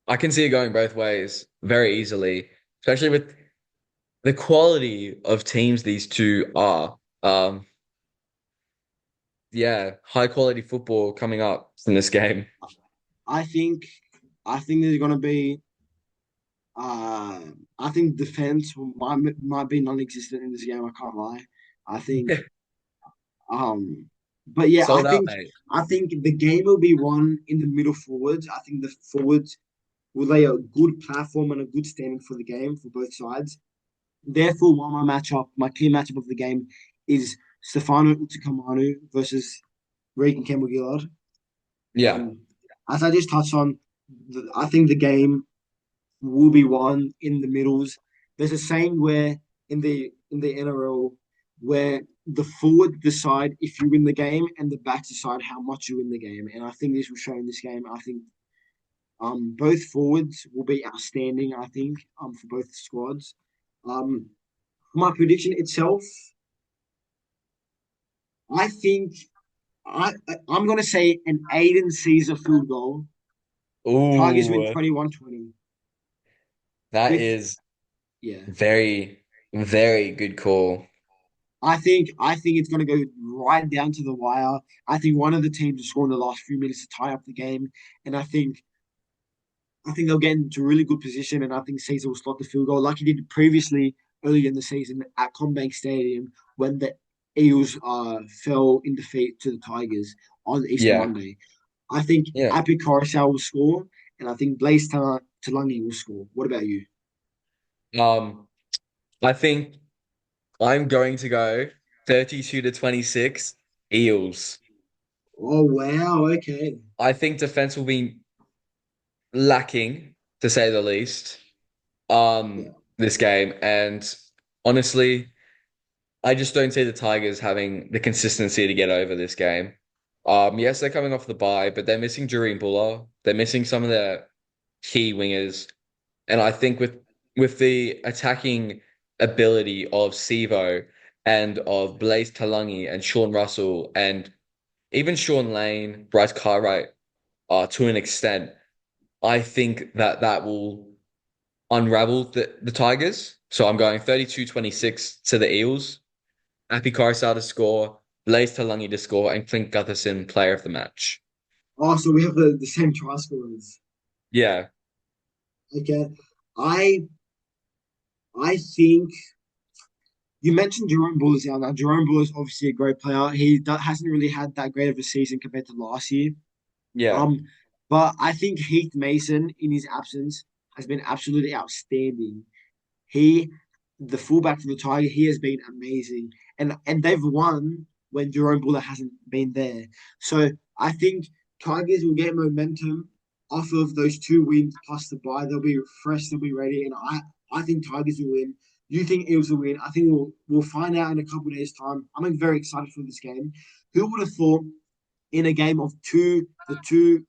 I can see it going both ways very easily, especially with the quality of teams these two are. Yeah, high quality football coming up from this game. I think, I think there's going to be Uh, I think defense might be non-existent in this game. I can't lie. I think, but yeah, Sold out, mate. I think the game will be won in the middle forwards. I think the forwards will lay a good platform and a good standing for the game for both sides. Therefore, while my clear matchup of the game is Stefano Utakamanu versus Regan Campbell-Gillard. Yeah, Um, as I just touched on, I think the game will be won in the middles. There's a saying where in the NRL where the forward decide if you win the game and the backs decide how much you win the game. And I think this will show in this game. I think both forwards will be outstanding. I think for both squads. Um, my prediction itself, I think I'm gonna say an Aiden Caesar field goal. Tigers win ooh, 21-20 that with is yeah. very, very good call. I think it's going to go right down to the wire. I think one of the teams will score in the last few minutes to tie up the game, and I think they'll get into a really good position, and I think Caesar will slot the field goal like he did previously earlier in the season at Combank Stadium when the Eels fell in defeat to the Tigers on Easter Yeah, Monday. I think yeah. Api Coruscant will score, and I think Blaze Talangi will score. What about you? Um, I think I'm going to go 32 to 26 Eels. Oh wow, okay. I think defense will be lacking, to say the least, Yeah. this game. And honestly, I just don't see the Tigers having the consistency to get over this game. Yes, they're coming off the bye, but they're missing Jareen Buller. They're missing some of their key wingers. And I think with the attacking ability of Sivo and of Blaze Talangi and Sean Russell and even Sean Lane, Bryce Cartwright, to an extent, I think that that will unravel the Tigers. So I'm going 32-26 to the Eels. Appy Carousel to score, Blaze Talangi to score, and Clint Gutherson player of the match. Oh, so we have the same try scorers. Yeah, Okay. I I think you mentioned Jerome Buller's out now. Jerome Buller is obviously a great player. Hasn't really had that great of a season compared to last year. yeah. Um, but I think Heath Mason in his absence has been absolutely outstanding. He, the fullback for the Tiger, he has been amazing, and they've won when Jerome Buller hasn't been there. So I think Tigers will get momentum off of those two wins plus the bye. They'll be fresh, they'll be ready, and I think Tigers will win. You think Eels will win? I think we'll find out in a couple of days' time. I'm very excited for this game. Who would have thought in a game of the two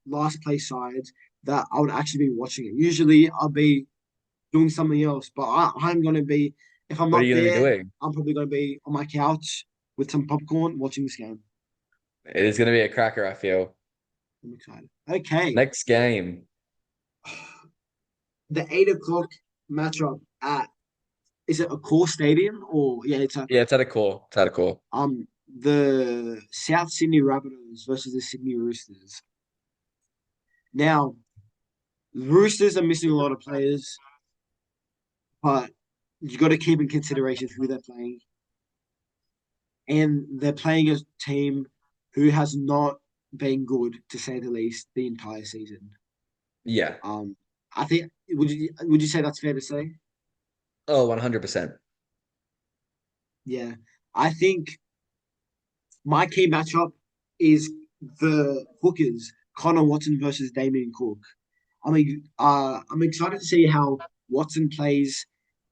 last place sides that I would actually be watching it? Usually I'll be doing something else. But I'm going to be, if I'm What are not you going to be there, doing? I'm probably going to be on my couch with some popcorn watching this game. It is going to be a cracker, I feel. I'm excited. Okay. Next game. The 8 o'clock matchup at, is it a core stadium or, yeah, it's a, Yeah, it's at a core. It's at a core. the South Sydney Rabbitohs versus the Sydney Roosters. Now, the Roosters are missing a lot of players, but you got to keep in consideration who they're playing, and they're playing a team who has not been good, to say the least, the entire season. Yeah. Um, I think would you say that's fair to say? Oh, 100%. Yeah, I think my key matchup is the hookers, Connor Watson versus Damien Cook. I'm excited to see how Watson plays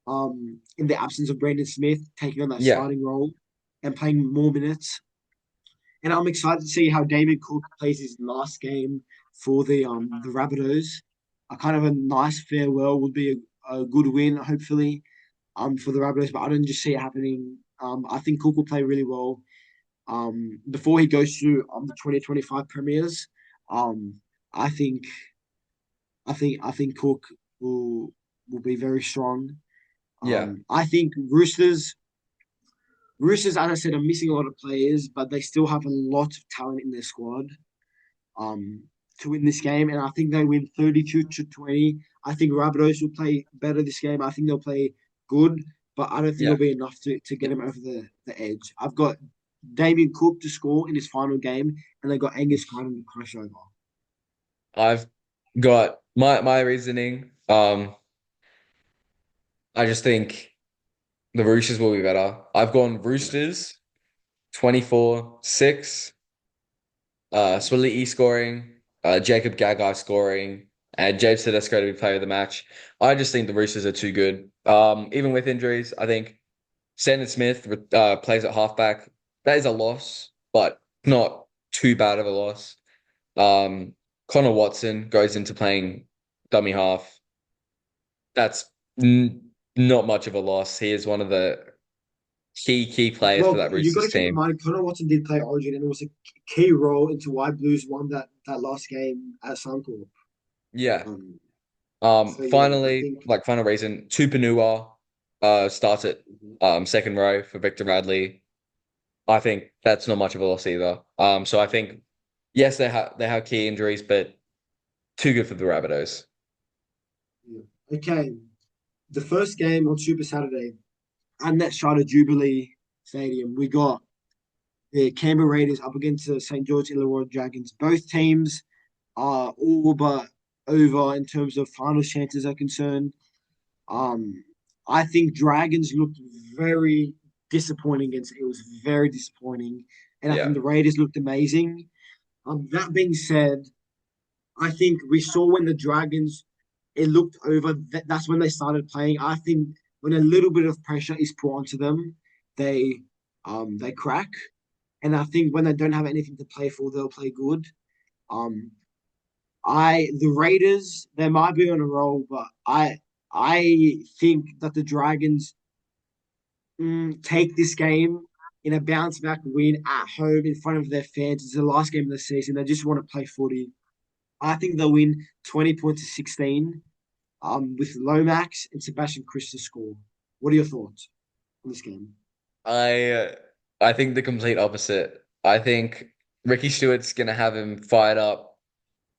in the absence of Brandon Smith, taking on that Yeah. starting role and playing more minutes. And I'm excited to see how Damien Cook plays his last game for the Rabbitohs. A kind of a nice farewell would be a good win, hopefully, for the Rabbitohs, but I don't just see it happening. I think Cook will play really well before he goes to the 2025 premieres. Um, I think I think Cook will will be very strong. Yeah. I think Roosters, as I said, are missing a lot of players, but they still have a lot of talent in their squad um, to win this game, and I think they win 32-20. I think Rabbitohs will play better this game. I think they'll play good, but I don't think it'll Yeah. be enough to get them over the edge. I've got Damien Cook to score in his final game, and they got Angus Crichton to crush over. I've got my reasoning. I just think the Roosters will be better. I've gone Roosters 24-6, Swilly scoring, Jacob Gagai scoring, and James Tedesco to be player of the match. I just think the Roosters are too good. Even with injuries, I think Sandon Smith plays at halfback. That is a loss, but not too bad of a loss. Um, Connor Watson goes into playing dummy half. That's not much of a loss. He is one of the key players for Well, that you got Roosters to keep in team. mind, Connor Watson did play Origin, and it was a key role into why Blues won that last game at Suncorp. Yeah. Um, so yeah, I Finally, think like final reason, Tupanua starts at second row for Victor Radley. I think that's not much of a loss either. So I think yes, they have key injuries, but too good for the Rabbitohs. yeah. Okay. The first game on Super Saturday at that Charter Jubilee Stadium, we got the Canberra Raiders up against the St. George Illawarra Dragons. Both teams are all but over in terms of final chances are concerned. Um, I think Dragons looked very disappointing against it. Was very disappointing, and I think Yeah, the Raiders looked amazing. That being said, I think we saw when the Dragons it looked over. That's when they started playing. I think when a little bit of pressure is put onto them, they crack. And I think when they don't have anything to play for, they'll play good. Um, the Raiders they might be on a roll, but I think that the Dragons take this game in a bounce back win at home in front of their fans. It's the last game of the season. They just want to play footy. I think they'll win 20 points to 16 with Lomax and Sebastian Chris to score. What are your thoughts on this game? I I think the complete opposite. I think Ricky Stewart's gonna have him fired up,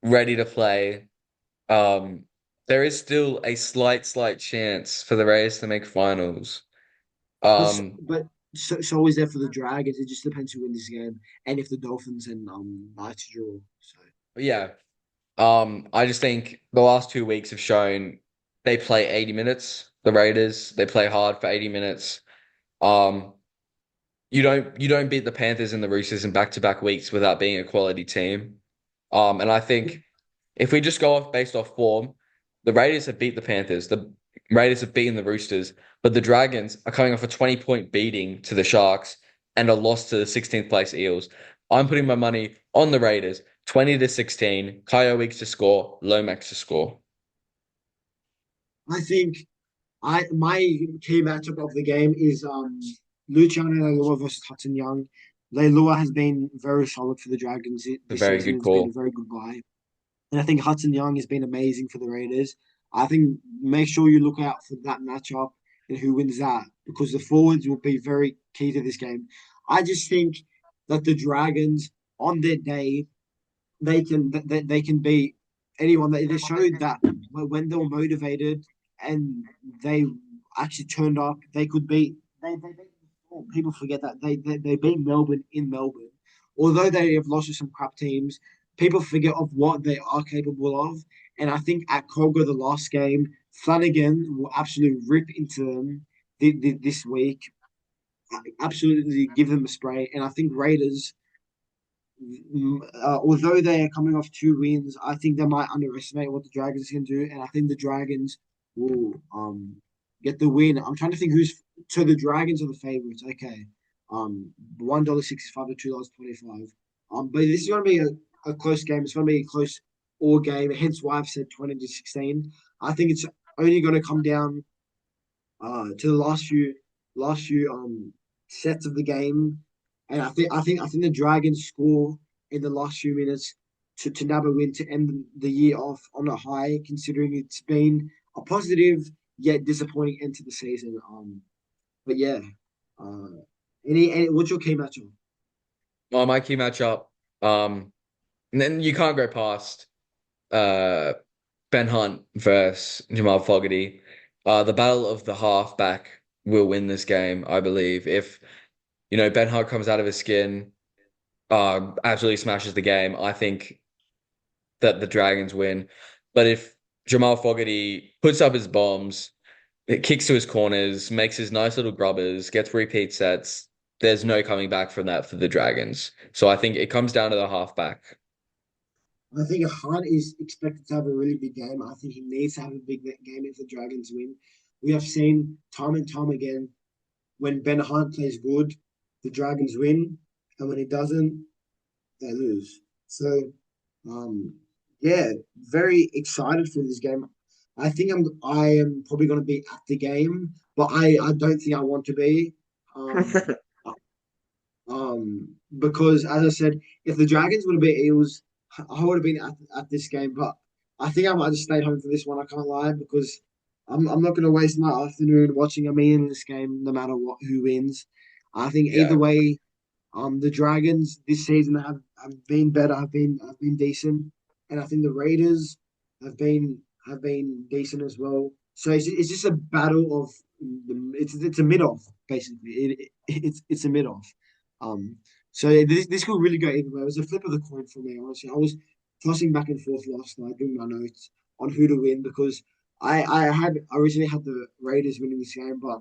ready to play. Um, there is still a slight chance for the Rays to make finals. Um, But so is there for the Dragons. It just depends who wins this game and if the Dolphins and Knights draw. So yeah. I just think the last 2 weeks have shown they play 80 minutes. The Raiders, they play hard for 80 minutes. Um, you don't beat the Panthers and the Roosters in back-to-back weeks without being a quality team. And I think if we just go off based off form, the Raiders have beat the Panthers. The Raiders have beaten the Roosters, but the Dragons are coming off a 20-point beating to the Sharks and a loss to the 16th place Eels. I'm putting my money on the Raiders, 20-16. Kyle Weeks to score, Lomax to score. I think I my key matchup of the game is Luciano Leilua versus Hudson Young. Leilua has been very solid for the Dragons A this very season. good It's been a call. very good buy. And I think Hudson Young has been amazing for the Raiders. I think make sure you look out for that matchup and who wins that because the forwards will be very key to this game. I just think that the Dragons on their day they can beat anyone. They showed that when they were motivated and they actually turned up, they could beat. They beat people forget that they beat Melbourne in Melbourne. Although they have lost to some crap teams, people forget of what they are capable of. And I think at Colga the last game, Flanagan will absolutely rip into them this week. Absolutely give them a spray. And I think Raiders although they are coming off two wins, I think they might underestimate what the Dragons can do, and I think the Dragons will get the win. I'm trying to think who's so the Dragons are the favorites. Okay, $1.65 to $2.25. But this is going to be a close game. It's going to be a close all game. Hence why I've said 20-16. I think it's only going to come down to the last few sets of the game, and I think the Dragons score in the last few minutes to nab a win to end the year off on a high, considering it's been a positive yet disappointing end to the season. But yeah, uh, any what's your key matchup? My key matchup. And then you can't go past uh Ben Hunt versus Jamal Fogarty. The battle of the halfback will win this game, I believe. If Ben Hunt comes out of his skin, absolutely smashes the game, I think that the Dragons win. But if Jamal Fogarty puts up his bombs, it kicks to his corners, makes his nice little grubbers, gets repeat sets, there's no coming back from that for the Dragons. So I think it comes down to the halfback. I think Hunt is expected to have a really big game. I think he needs to have a big game if the Dragons win. We have seen time and time again when Ben Hunt plays good, the Dragons win, and when he doesn't, they lose. So, um, yeah, very excited for this game. I am probably going to be at the game, but I don't think I want to be. Um, because as I said, if the Dragons would have been Eels, I would have been at this game. But I think I might just stay home for this one. I can't lie because I'm not going to waste my afternoon watching a meaningless game, no matter what who wins. I think Yeah. either way, the Dragons this season have been better, have been decent, and I think the Raiders have been decent as well. So it's just a battle of it's a mid off basically. It's a mid off. Um, so this could really go either way. It was a flip of the coin for me, honestly. I was tossing back and forth last night doing my notes on who to win because I originally had the Raiders winning this game, but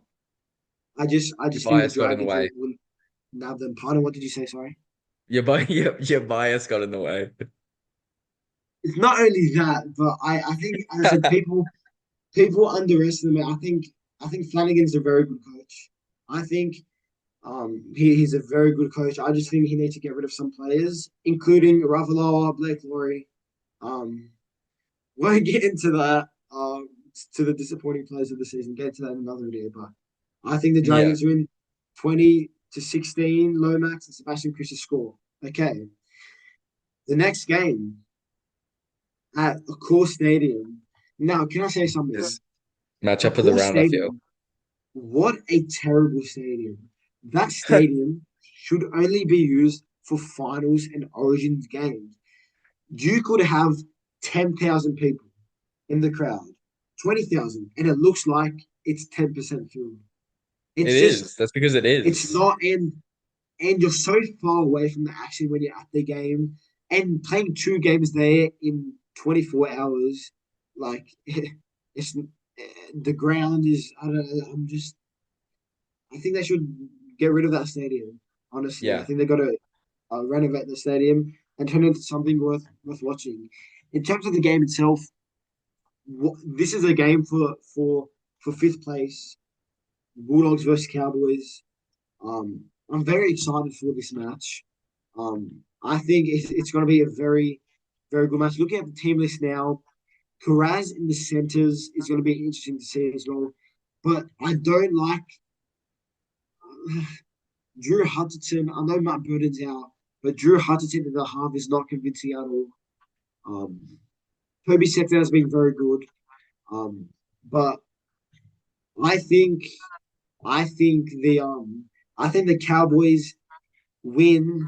I Your just think the bias got in the Dragons way. will nab them. Pardon, what did you say? Sorry. Your bias got in the way. It's not only that, but I think as I said, people underestimate. I think Flanagan's a very good coach. I think he's a very good coach. I just think he needs to get rid of some players, including Ravaloa, Blake Laurie. Um, won't get into that. To the disappointing players of the season. Get to that in another video, but I think the Yeah. Dragons win 20-16. Lomax and Sebastian Chris score. Okay, the next game at a core stadium. Now, can I say something? This A matchup of the core round, I feel. stadium. What a terrible stadium. That stadium should only be used for finals and origins games. You could have 10,000 people in the crowd, 20,000, and it looks like it's 10% filled. It It's just, is. That's because it it's is. not, and you're so far away from the action when you're at the game and playing two games there in 24 hours. Like, it's the ground is, I don't know, I think they should get rid of that stadium. Honestly, I Yeah. think they got to renovate the stadium and turn it into something worth watching. In terms of the game itself, this is a game for fifth place. Bulldogs versus Cowboys. I'm very excited for this match. I think it's going to be a very good match. Looking at the team list now, Carraz in the centers is going to be interesting to see as well. But I don't like Drew Hutchinson. I know Matt Burton's out, but Drew Hutchinson in the half is not convincing at all. Um, Toby Sexton has been very good, but I think I think the I think the Cowboys. win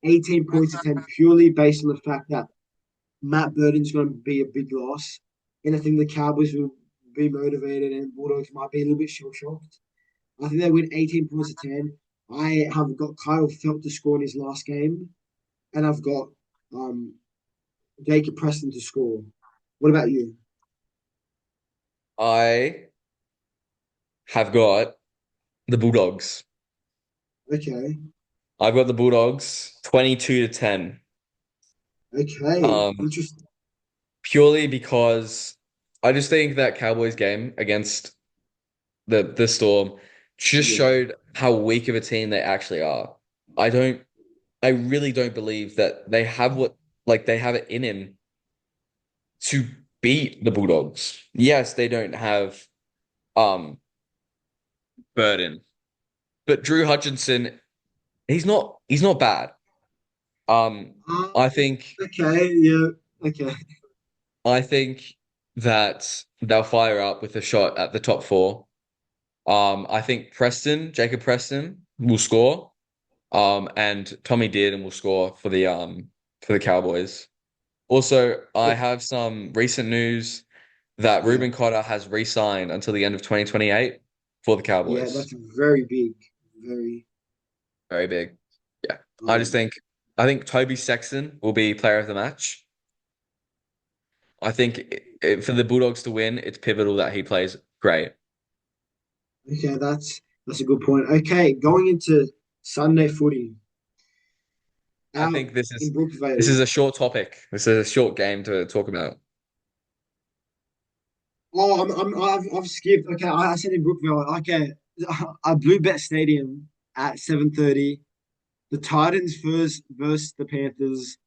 18 points to 10 purely based on the fact that Matt Burton's going to be a big loss. And I think the Cowboys will be motivated and Bulldogs might be a little bit shell shocked. I think they win 18 points to 10. I have got Kyle Felt to score in his last game, and I've got um, Jacob Preston to score. What about you? I have got the Bulldogs. Okay. I've got the Bulldogs 22 to 10. Okay. Um, Interesting. Purely because I just think that Cowboys game against the Storm just Yeah. showed how weak of a team they actually are. I don't I really don't believe that they have what like they have it in him to beat the Bulldogs. Yes, they don't have um Burden, but Drew Hutchinson, he's not bad. Um, Um, I think okay. Yeah. Okay. I think that they'll fire up with a shot at the top four. I think Jacob Preston will score. And Tommy Dearden will score for the Cowboys. Also, I have some recent news that Yeah. Ruben Cotter has re-signed until the end of 2028 for the Yeah. Cowboys. That's very big. Very. Very big. Yeah. I just Um. think I think Toby Sexton will be player of the match. I think for the Bulldogs to win, it's pivotal that he plays great. Okay. That's a good point. Okay. Going into Sunday footy I out think this is in this is Brookvale. a short topic. This is a short game to talk about. Oh, I've skipped. Okay, I said in Brookville. Okay, a Blue Bet Stadium at 7:30. The Titans first versus the Panthers.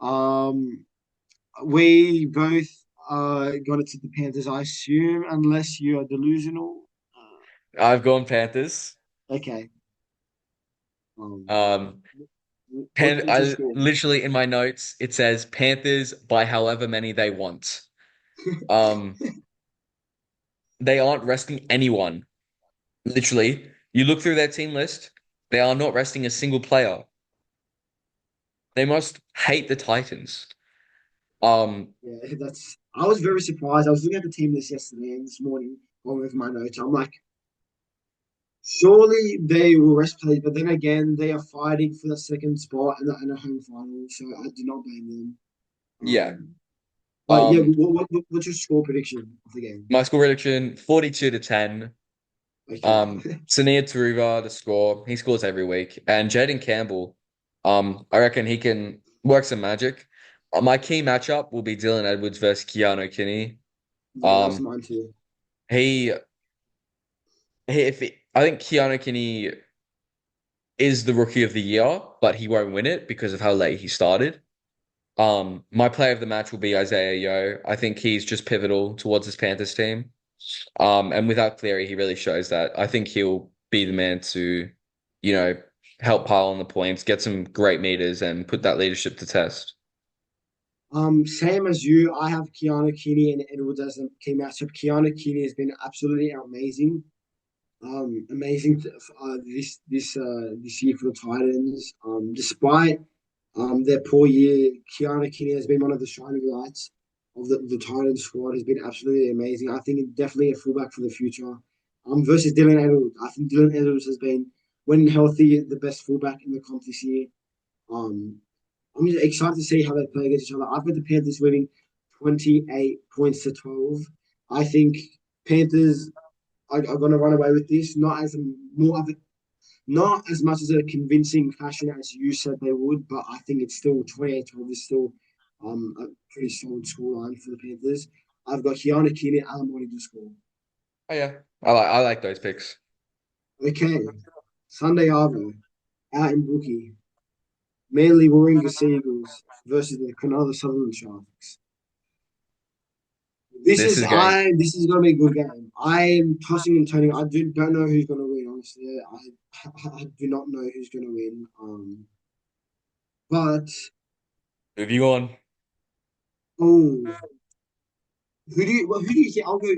Um, we both got it to the Panthers, I assume, unless you are delusional. I've gone Panthers. Okay. Um, Um, what's your I score? literally in my notes it says Panthers by however many they want. Um, they aren't resting anyone. Literally, you look through their team list, they are not resting a single player. They must hate the Titans. Yeah, that's. I was very surprised. I was looking at the team list yesterday and this morning, going with my notes. I'm like, surely they will rest players, but then again, they are fighting for the second spot and a home final, so I do not blame them. yeah. But yeah, Um, what's your score prediction of the game? my score prediction 42 to 10. Okay, Sania Taruva to score. He scores every week. And Jaden Campbell, I reckon he can work some magic. My key matchup will be Dylan Edwards versus Keanu Kinney. yeah, that's Um, mine too. he, I think Keanu Kinney is the rookie of the year, but he won't win it because of how late he started. My player of the match will be Isaiah Yo. I think he's just pivotal towards his Panthers team. And without Cleary, he really shows that. I think he'll be the man to, you know, help pile on the points, get some great meters, and put that leadership to test. Same as you, I have Keanu Keaney and Edwards as a key matchup. Keanu Keaney has been absolutely amazing. Amazing this year for the Titans. Despite their poor year, Keanu Keaney has been one of the shining lights of the Titans squad. Has been absolutely amazing. I think definitely a fullback for the future. Versus Dylan Edwards. I think Dylan Edwards has been, when healthy, the best fullback in the comp this year. Um, I'm just excited to see how they play against each other. I've got the Panthers winning 28 points to 12. I think Panthers are going to run away with this, not as much as a convincing fashion as you said they would, but I think it's still 28-12 is still a pretty solid scoreline for the Panthers. I've got Keanu Keenan and Alan Morning to score. Oh yeah, I like those picks. Okay, Sunday Arvo out in Brookie. Manly Warringah Seagulls versus the Cronulla Sutherland Sharks. This is going. This is gonna be a good game. I'm tossing and turning. Don't know who's gonna win. Honestly, I do not know who's gonna win. But Move you on. oh, who do you think? I'll go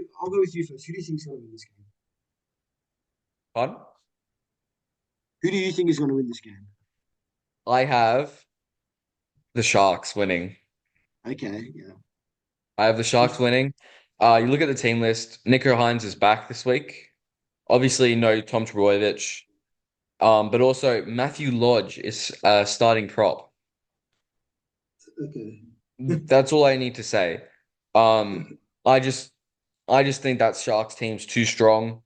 with you first. Who do you think is gonna win this game? Pardon? Who do you think is gonna win this game? I have the Sharks winning. Okay, yeah. I have the Sharks winning. You look at the team list. Nico Hines is back this week. Obviously, no Tom Trbojevic. But also Matthew Lodge is starting prop. Okay. That's all I need to say. Um, I just I just think that Sharks team's too strong.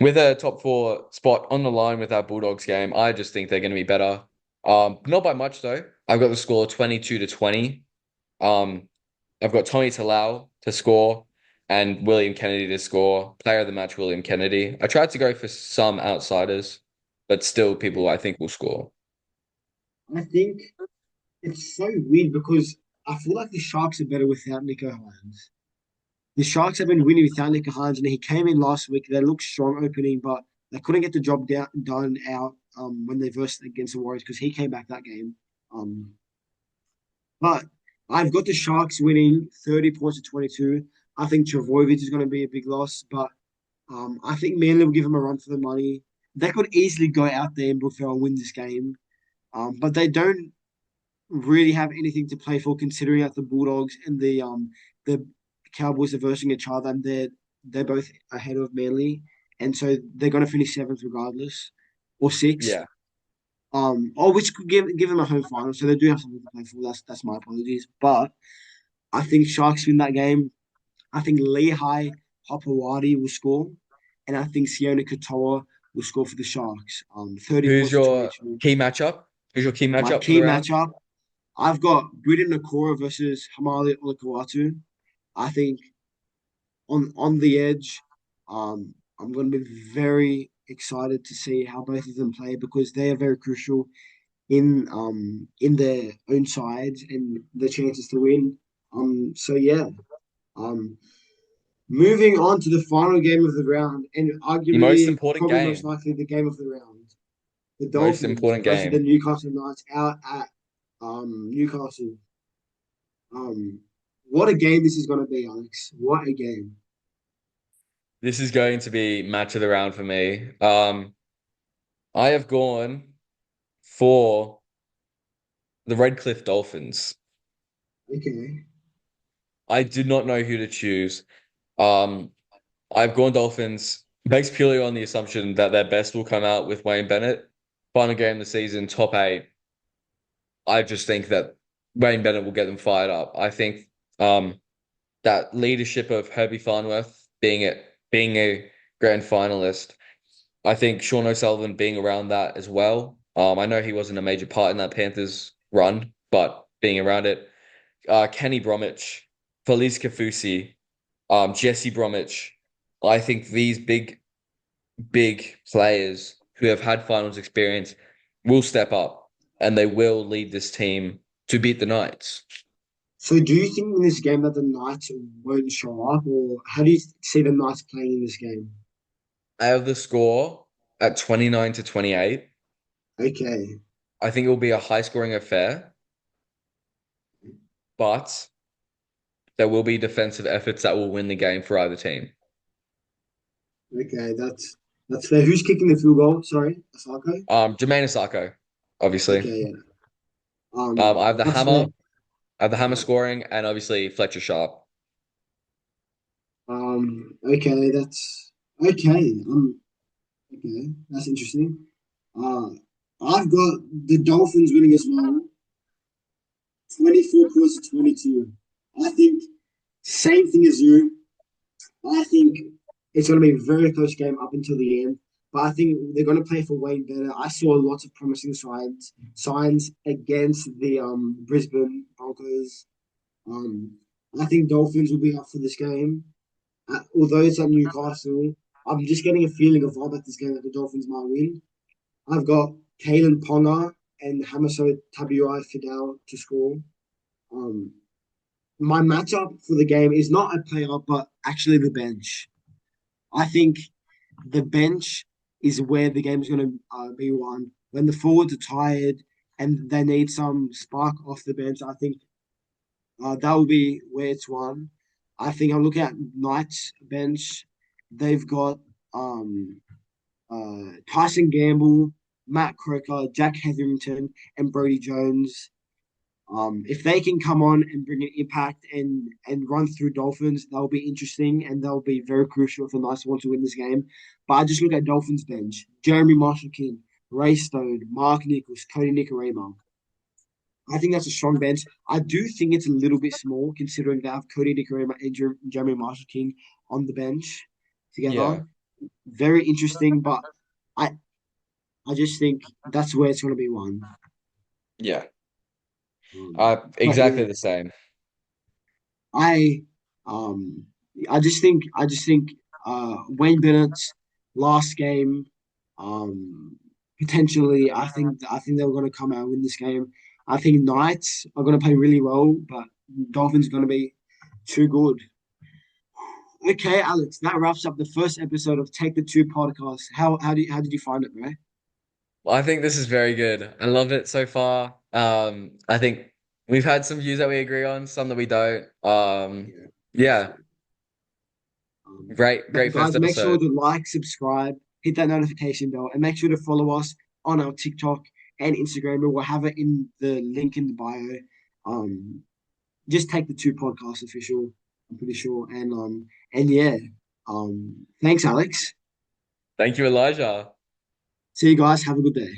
With a top four spot on the line with that Bulldogs game, I just think they're going to be better. Not by much though. I've got the score 22-20. Um, I've got Tommy Talau to score and William Kennedy to score. Player of the match, William Kennedy. I tried to go for some outsiders, but still people I think will score. I think it's so weird because I feel like the Sharks are better without Nico Hines. The Sharks have been winning without Nico Hines, and he came in last week. They looked strong opening, but they couldn't get the job done out when they versed against the Warriors because he came back that game. Um, but I've got the Sharks winning 30 points to 22. I think Travojevic is going to be a big loss, but I think Manly will give him a run for the money. They could easily go out there and Brookvale and win this game, but they don't really have anything to play for, considering that the Bulldogs and the Cowboys are versing each other, and they're both ahead of Manly, and so they're going to finish seventh regardless, or sixth. Yeah. Or which could give them a home final, so they do have something to play for. That's my apologies, but I think Sharks win that game. I think Lehigh Hopewadi will score, and I think Sione Katoa will score for the Sharks. 30 Who's points to your 22. key matchup? Who's your key My matchup for the key round? matchup, I've got Britton Nakora versus Hamali Olakawatu. I think on the edge, I'm going to be very excited to see how both of them play because they are very crucial in their own sides and the chances to win. So yeah. Um, moving on to the final game of the round, and The most arguably, important probably most game. likely the game of the round, the Most Dolphins important versus the game. Newcastle Knights out at Newcastle. Um, what a game this is going to be, Alex. What a game. This is going to be match of the round for me. I have gone for the Redcliffe Dolphins. Okay. I do not know who to choose. Um, I've gone Dolphins based purely on the assumption that their best will come out with Wayne Bennett. Final game of the season, top eight. I just think that Wayne Bennett will get them fired up. I think um, that leadership of Herbie Farnworth being a grand finalist. I think Sean O'Sullivan being around that as well. I know he wasn't a major part in that Panthers run, but being around it, Kenny Bromwich, Felice Kafusi, Jesse Bromwich. I think these big players who have had finals experience will step up and they will lead this team to beat the Knights. So, do you think in this game that the Knights won't show up, or how do you see the Knights playing in this game? I have the score at 29-28. Okay. I think it will be a high scoring affair, but there will be defensive efforts that will win the game for either team. Okay, that's fair. Who's kicking the field goal? Sorry, Asako? Jermaine Asako, obviously. Okay, yeah. I have the That's fair. hammer. I have the hammer Yeah. scoring, and obviously Fletcher Sharp. Okay, that's okay. Okay, that's interesting. Uh, I've got the Dolphins winning as well, 24 points to 22. I think same thing as you. I think it's going to be a very close game up until the end. But I think they're going to play for Wayne better. I saw lots of promising signs against the Brisbane Broncos. Um, I think Dolphins will be up for this game. Although it's at Newcastle, I'm just getting a feeling of vibe at this game that the Dolphins might win. I've got Kalen Ponga and Hamaso Tabuai Fidel to score. Um, my matchup for the game is not a player, but actually the bench. I think the bench is where the game is going to be won. When the forwards are tired and they need some spark off the bench, I think that will be where it's won. I think I'm looking at Knights bench. They've got Tyson Gamble. Matt Croker, Jack Hetherington, and Brody Jones. If they can come on and bring an impact and run through Dolphins, they'll be interesting and they'll be very crucial if the Knights want to win this game. But I just look at Dolphins bench: Jeremy Marshall King, Ray Stone, Mark Nichols, Cody Nicarima. I think that's a strong bench. I do think it's a little bit small considering they have Cody Nicarima and Jeremy Marshall King on the bench together. Yeah, Very interesting, but I I just think that's where it's going to be won. yeah. But Exactly yeah, the same. I um I just think Wayne Bennett's last game potentially I think they're gonna come out and win this game. I think Knights are gonna play really well, but Dolphins are gonna be too good. Okay, Alex, that wraps up the first episode of Take the Two podcast. How did you find it, bro? Well, I think this is very good. I love it so far. I think we've had some views that we agree on, some that we don't. Yeah, for Yeah, sure. Um, great first Guys, make sure episode. to like, subscribe, hit that notification bell, and make sure to follow us on our TikTok and Instagram. We will have it in the link in the bio. Um, just take the two podcasts official. I'm pretty sure, and yeah. Thanks, Alex. Thank you, Elijah. See you guys. Have a good day.